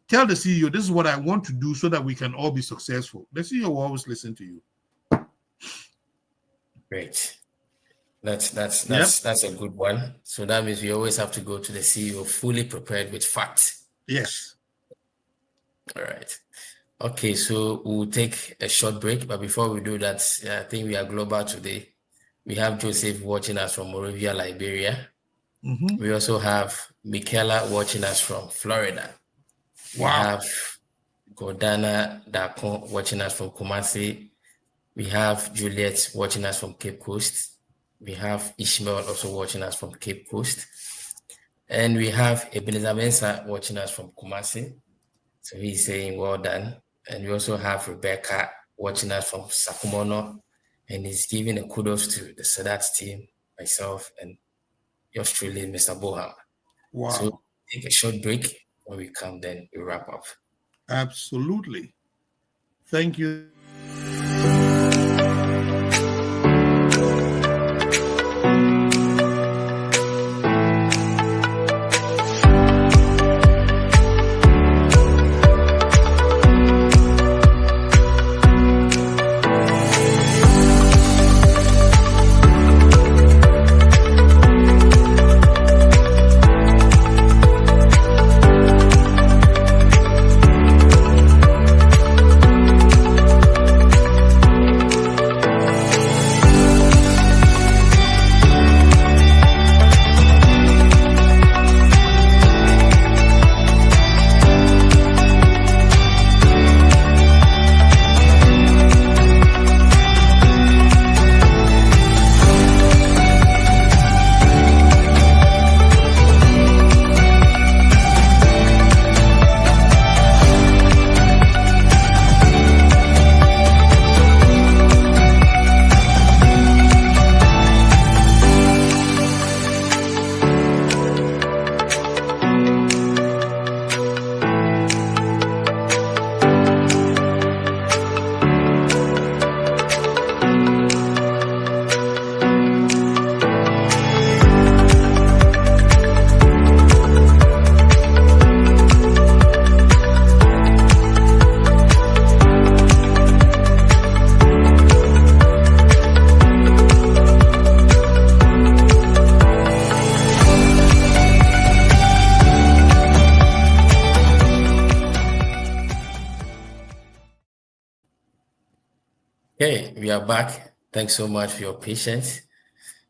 tell the CEO, this is what I want to do so that we can all be successful. The CEO will always listen to you. Great. That's a good one. So that means we always have to go to the CEO fully prepared with facts. Yes. All right. Okay, so we'll take a short break, but before we do that, I think we are global today. We have Joseph watching us from Moravia, Liberia. Mm-hmm. We also have Michaela watching us from Florida. Wow. We have Gordana Dako watching us from Kumasi. We have Juliet watching us from Cape Coast. We have Ishmael also watching us from Cape Coast. And we have Ebenezer Mensah watching us from Kumasi. So he's saying, well done. And we also have Rebecca watching us from Sakumono. And he's giving a kudos to the SEDAT team, myself, and yours truly, Mr. Boham. Wow. So take a short break. When we come, then we wrap up. Absolutely. Thank you. Okay, we are back. Thanks so much for your patience.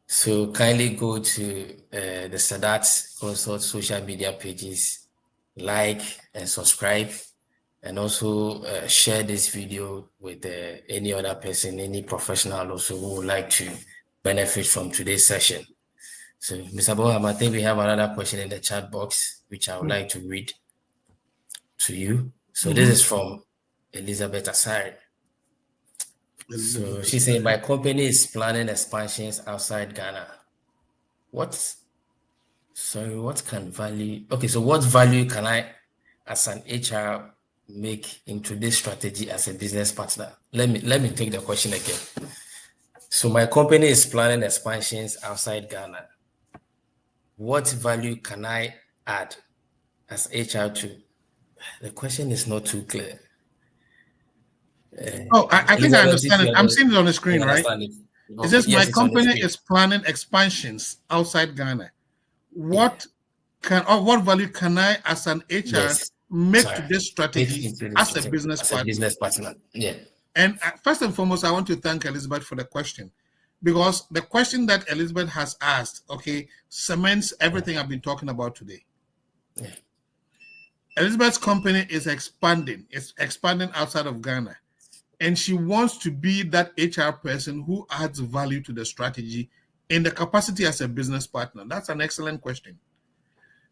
So kindly go to the SEDAT Consult social media pages, like and subscribe, and also share this video with any other person, any professional also who would like to benefit from today's session. So, Mr. Boham, I think we have another question in the chat box, which I would like to read to you. So this is from Elizabeth Asari. So she's saying, my company is planning expansions outside Ghana. What can value? Okay, so what value can I, as an HR, make into this strategy as a business partner? Let me take the question again. So my company is planning expansions outside Ghana. What value can I add as HR to? The question is not too clear. I think I understand it. I'm seeing it on the screen, right? It says my company is planning expansions outside Ghana. What value can I, as an HR, make to this strategy as a business partner? Yeah. And first and foremost, I want to thank Elizabeth for the question, because the question that Elizabeth has asked, cements everything I've been talking about today. Yeah. Elizabeth's company is expanding. It's expanding outside of Ghana. And she wants to be that HR person who adds value to the strategy in the capacity as a business partner. That's an excellent question.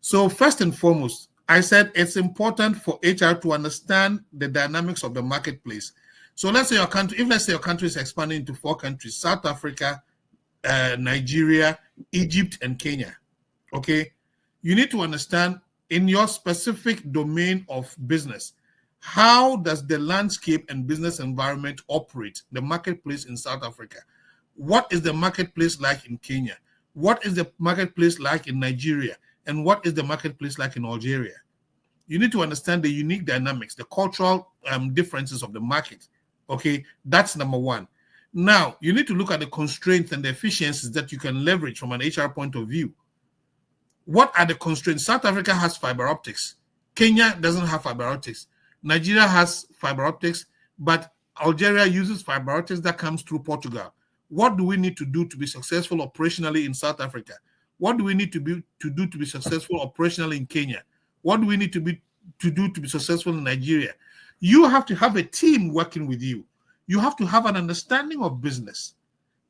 So first and foremost, I said it's important for HR to understand the dynamics of the marketplace. So let's say your country is expanding into 4 countries: South Africa, Nigeria, Egypt, and Kenya. Okay, you need to understand in your specific domain of business, how does the landscape and business environment operate, the marketplace in South Africa? What is the marketplace like in Kenya? What is the marketplace like in Nigeria? And what is the marketplace like in Algeria? You need to understand the unique dynamics, the cultural differences of the market. Okay, that's number one. Now, you need to look at the constraints and the efficiencies that you can leverage from an HR point of view. What are the constraints? South Africa has fiber optics. Kenya doesn't have fiber optics. Nigeria has fiber optics, but Algeria uses fiber optics that comes through Portugal. What do we need to do to be successful operationally in South Africa? What do we need to do to be successful operationally in Kenya? What do we need to do to be successful in Nigeria? You have to have a team working with you. You have to have an understanding of business.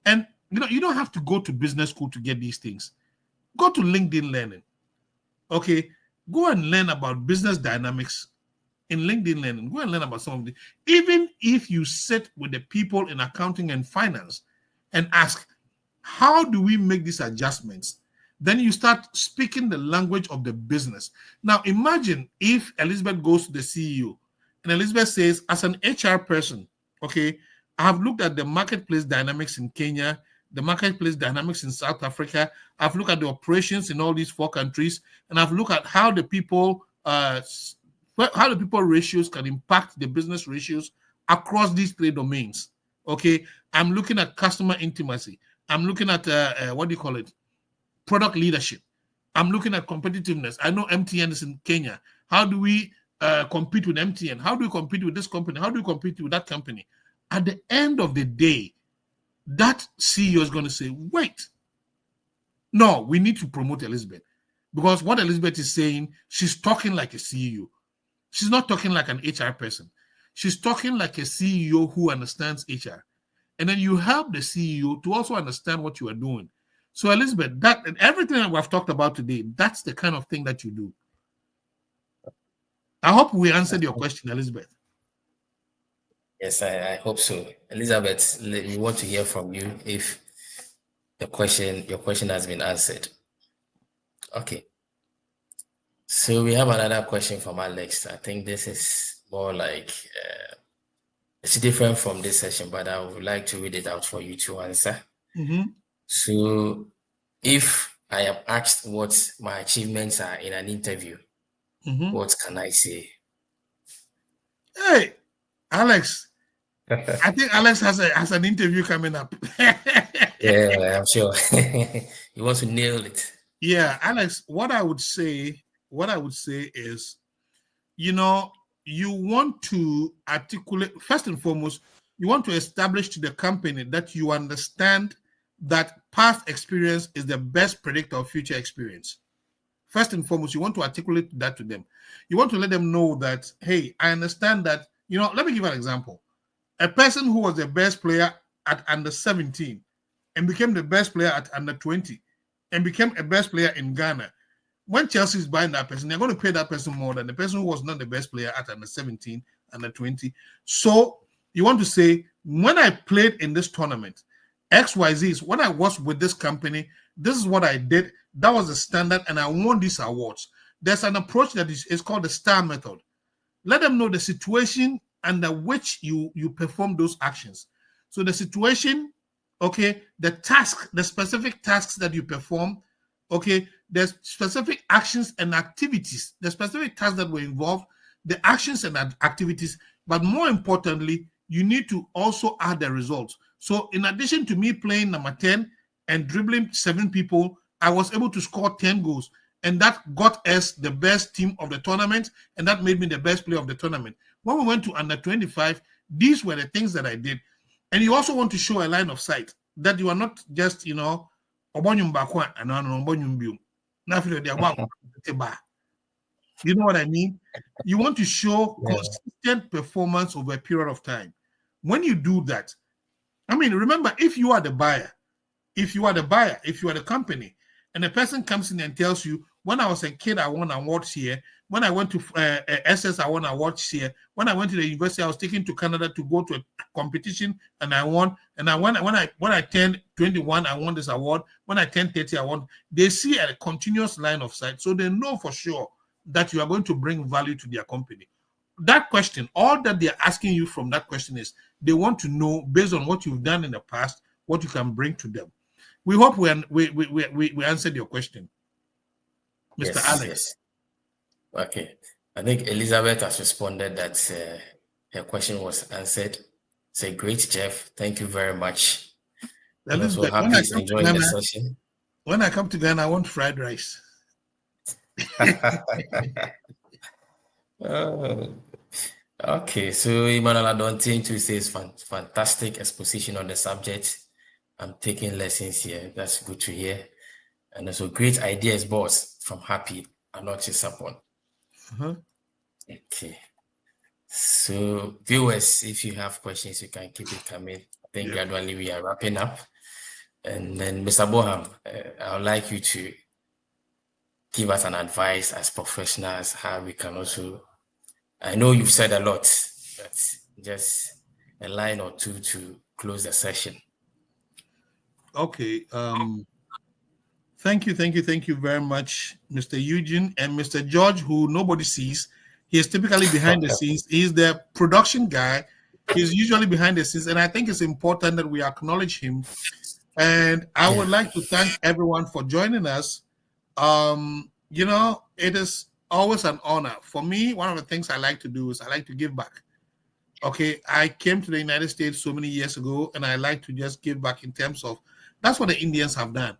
And you don't have to go to business school to get these things. Go to LinkedIn Learning. Okay, go and learn about business dynamics in LinkedIn Learning. Go and learn about some of the. Even if you sit with the people in accounting and finance and ask, how do we make these adjustments? Then you start speaking the language of the business. Now, imagine if Elizabeth goes to the CEO and Elizabeth says, as an HR person, okay, I have looked at the marketplace dynamics in Kenya, the marketplace dynamics in South Africa. I've looked at the operations in all these 4 countries, and I've looked at how the people ratios can impact the business ratios across these 3 domains. Okay, I'm looking at customer intimacy. I'm looking at product leadership. I'm looking at competitiveness. I know MTN is in Kenya. How do we compete with MTN? How do we compete with this company? How do we compete with that company? At the end of the day, that CEO is going to say, wait, no, we need to promote Elizabeth. Because what Elizabeth is saying, she's talking like a CEO. She's not talking like an HR person. She's talking like a CEO who understands HR. And then you help the CEO to also understand what you are doing. So Elizabeth, that and everything that we've talked about today, that's the kind of thing that you do. I hope we answered your question, Elizabeth. Yes, I hope so. Elizabeth, we want to hear from you if your question has been answered. Okay. So we have another question from Alex. I think this is more like it's different from this session, but I would like to read it out for you to answer. Mm-hmm. So if I am asked what my achievements are in an interview, what can I say? Hey, Alex, I think Alex has an interview coming up. Yeah, I'm sure. You want to nail it. Yeah, Alex, what I would say is, you want to articulate, first and foremost, you want to establish to the company that you understand that past experience is the best predictor of future experience. First and foremost, you want to articulate that to them. You want to let them know that, hey, I understand that, let me give an example. A person who was the best player at under 17 and became the best player at under 20 and became a best player in Ghana. When Chelsea is buying that person, they're going to pay that person more than the person who was not the best player at under 17, under 20. So you want to say, when I played in this tournament, XYZ is when I was with this company, this is what I did. That was the standard, and I won these awards. There's an approach that is called the STAR method. Let them know the situation under which you perform those actions. So the situation, okay, the task, the specific tasks that you perform, okay, there's specific actions and activities, the specific tasks that were involved, the actions and activities, but more importantly, you need to also add the results. So in addition to me playing number 10 and dribbling 7 people, I was able to score 10 goals. And that got us the best team of the tournament, and that made me the best player of the tournament. When we went to under 25, these were the things that I did. And you also want to show a line of sight that you are not just, you know what I mean? You want to show consistent performance over a period of time. When you do that, I mean, remember, if you are the company, and a person comes in and tells you, when I was a kid, I won awards here. When I went to SS, I won awards here. When I went to the university, I was taken to Canada to go to a competition, and I won. And when I turned 21, I won this award. When I turned 30, I won. They see a continuous line of sight, so they know for sure that you are going to bring value to their company. That question, all that they're asking you from that question is they want to know, based on what you've done in the past, what you can bring to them. We hope we answered your question, Mr. Alex. Yes. Okay. I think Elizabeth has responded that her question was answered. Say, great, Jeff. Thank you very much. And also, Elizabeth, when happy I is come to enjoying the Ghana, session. I want fried rice. Okay, so Emmanuel Adontin too says fantastic exposition on the subject. I'm taking lessons here. That's good to hear. And also great ideas, boss, from Happy and not Sapon. Okay. So viewers, if you have questions, you can keep it coming. I think gradually we are wrapping up. And then Mr. Boham, I would like you to give us an advice as professionals, how we can also, I know you've said a lot, but just a line or two to close the session. Okay. Thank you very much, Mr. Eugene and Mr. George, who nobody sees. He is typically behind the scenes. He's the production guy. He's usually behind the scenes, and I think it's important that we acknowledge him. And I would like to thank everyone for joining us. It is always an honor. For me, one of the things I like to do is I like to give back. Okay, I came to the United States so many years ago, and I like to just give back in terms of, that's what the Indians have done.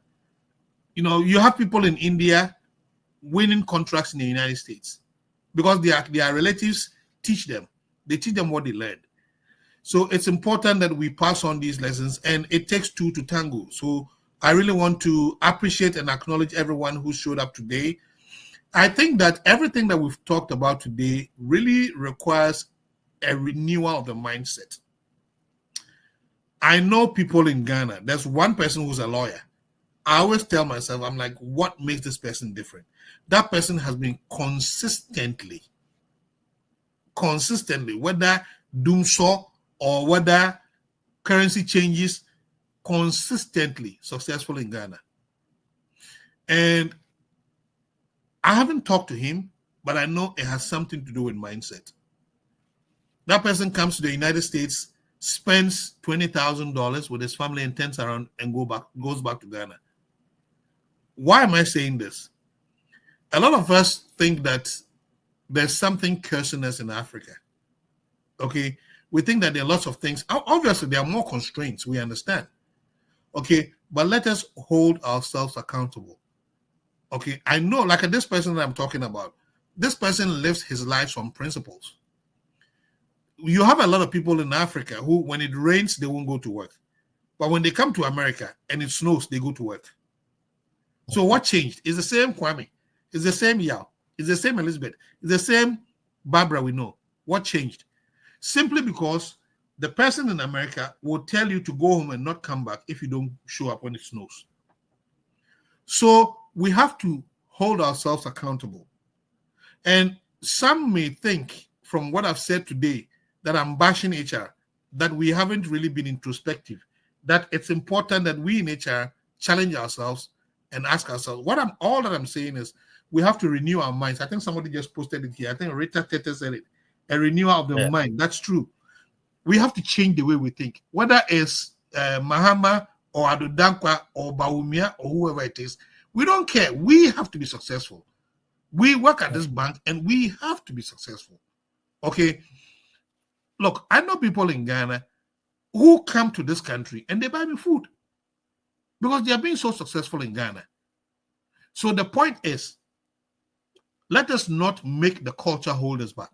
You have people in India winning contracts in the United States because their relatives teach them. They teach them what they learned. So it's important that we pass on these lessons, and it takes two to tango. So I really want to appreciate and acknowledge everyone who showed up today. I think that everything that we've talked about today really requires a renewal of the mindset. I know people in Ghana. There's one person who's a lawyer. I always tell myself, I'm like, what makes this person different? That person has been consistently, whether doomsaw or whether currency changes, consistently successful in Ghana. And I haven't talked to him, but I know it has something to do with mindset. That person comes to the United States, spends $20,000 with his family and turns around and goes back to Ghana. Why am I saying this? A lot of us think that there's something cursing us in Africa. Okay, we think that there are lots of things. Obviously, there are more constraints, we understand. Okay, but let us hold ourselves accountable. Okay, I know, like this person that I'm talking about, this person lives his life from principles. You have a lot of people in Africa who, when it rains, they won't go to work. But when they come to America and it snows, they go to work. So what changed? It's the same Kwame. It's the same Yao. It's the same Elizabeth. It's the same Barbara we know. What changed? Simply because the person in America will tell you to go home and not come back if you don't show up when it snows. So we have to hold ourselves accountable. And some may think, from what I've said today, that I'm bashing HR, that we haven't really been introspective, that it's important that we in HR challenge ourselves and ask ourselves, all that I'm saying is we have to renew our minds. I think somebody just posted it here. I think Rita Tete said it. A renewal of the mind. That's true. We have to change the way we think. Whether it's Mahama or Adodankwa or Baumia or whoever it is, we don't care. We have to be successful. We work at this bank and we have to be successful. Okay. Look, I know people in Ghana who come to this country and they buy me food because they are being so successful in Ghana. So the point is, let us not make the culture hold us back.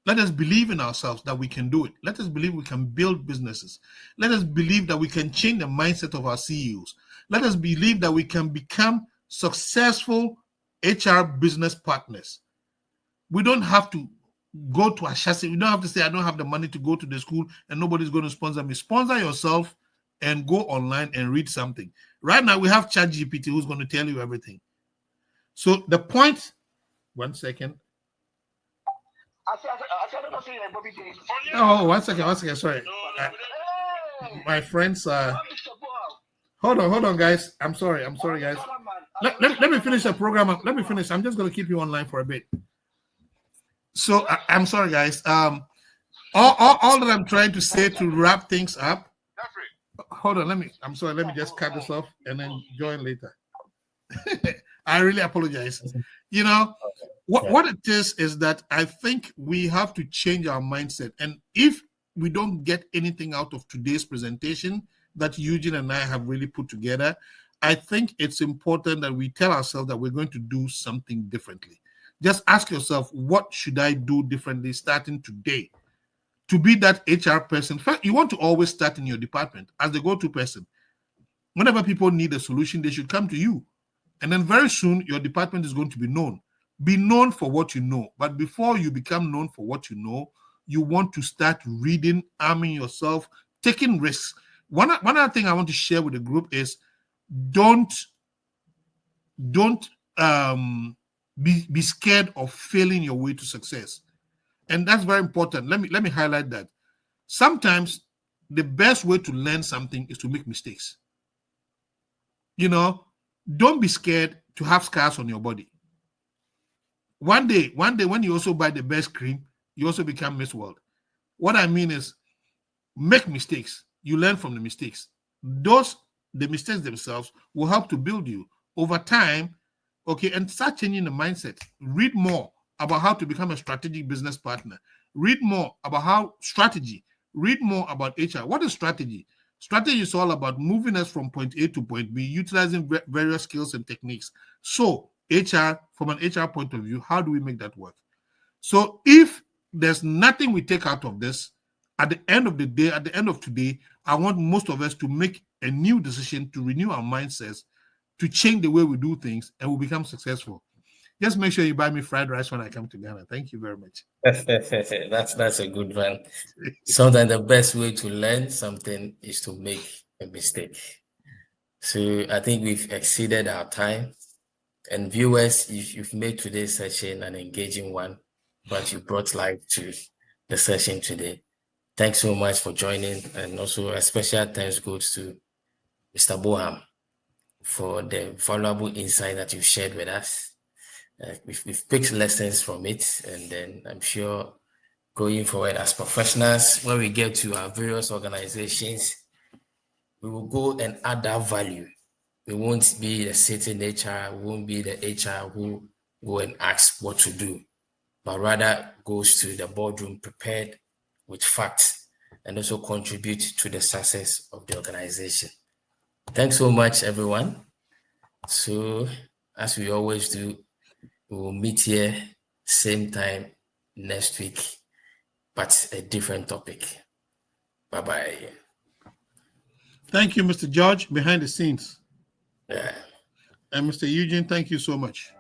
Let us believe in ourselves that we can do it. Let us believe we can build businesses. Let us believe that we can change the mindset of our CEOs. Let us believe that we can become successful HR business partners. We don't have to go to a chassis. We don't have to say, I don't have the money to go to the school and nobody's going to sponsor me. Sponsor yourself and go online and read something. Right now, we have ChatGPT who's going to tell you everything. So the point, one second. Oh, one second. Sorry. My friends hold on, guys. I'm sorry, guys. Let me finish the program. Let me finish. I'm just going to keep you online for a bit. So I'm sorry, guys. All that I'm trying to say to wrap things up. Hold on, let me just cut this off and then join later. I really apologize. You know, what it is that I think we have to change our mindset. And if we don't get anything out of today's presentation that Eugene and I have really put together, I think it's important that we tell ourselves that we're going to do something differently. Just ask yourself, what should I do differently starting today to be that HR person? First, you want to always start in your department as the go-to person. Whenever people need a solution, they should come to you. And then very soon, your department is going to be known. Be known for what you know. But before you become known for what you know, you want to start reading, arming yourself, taking risks. One other thing I want to share with the group is don't be scared of failing your way to success. And that's very important. Let me highlight that. Sometimes the best way to learn something is to make mistakes. You know, don't be scared to have scars on your body. One day, when you also buy the best cream, you also become Miss World. What I mean is, make mistakes. You learn from the mistakes. The mistakes themselves will help to build you over time. Okay, and start changing the mindset. Read more about how to become a strategic business partner. Read more about strategy. Read more about HR. What is strategy? Strategy is all about moving us from point A to point B, utilizing various skills and techniques. So HR, from an HR point of view, how do we make that work? So if there's nothing we take out of this, at the end of the day, at the end of today, I want most of us to make a new decision to renew our mindsets, to change the way we do things, and we'll become successful. Just make sure you buy me fried rice when I come to Ghana. Thank you very much. That's a good one. Sometimes the best way to learn something is to make a mistake. So I think we've exceeded our time. And viewers, you've made today's session an engaging one, but you brought life to the session today. Thanks so much for joining. And also a special thanks goes to Mr. Boham for the valuable insight that you shared with us. We've picked lessons from it, and then I'm sure going forward as professionals, when we get to our various organizations, we will go and add that value. We won't be the sitting HR, we won't be the HR who go and ask what to do, but rather goes to the boardroom prepared with facts and also contribute to the success of the organization. Thanks so much, everyone. So, as we always do, we will meet here same time next week, but a different topic. Bye-bye. Thank you, Mr. George, behind the scenes. Yeah. And Mr. Eugene, thank you so much.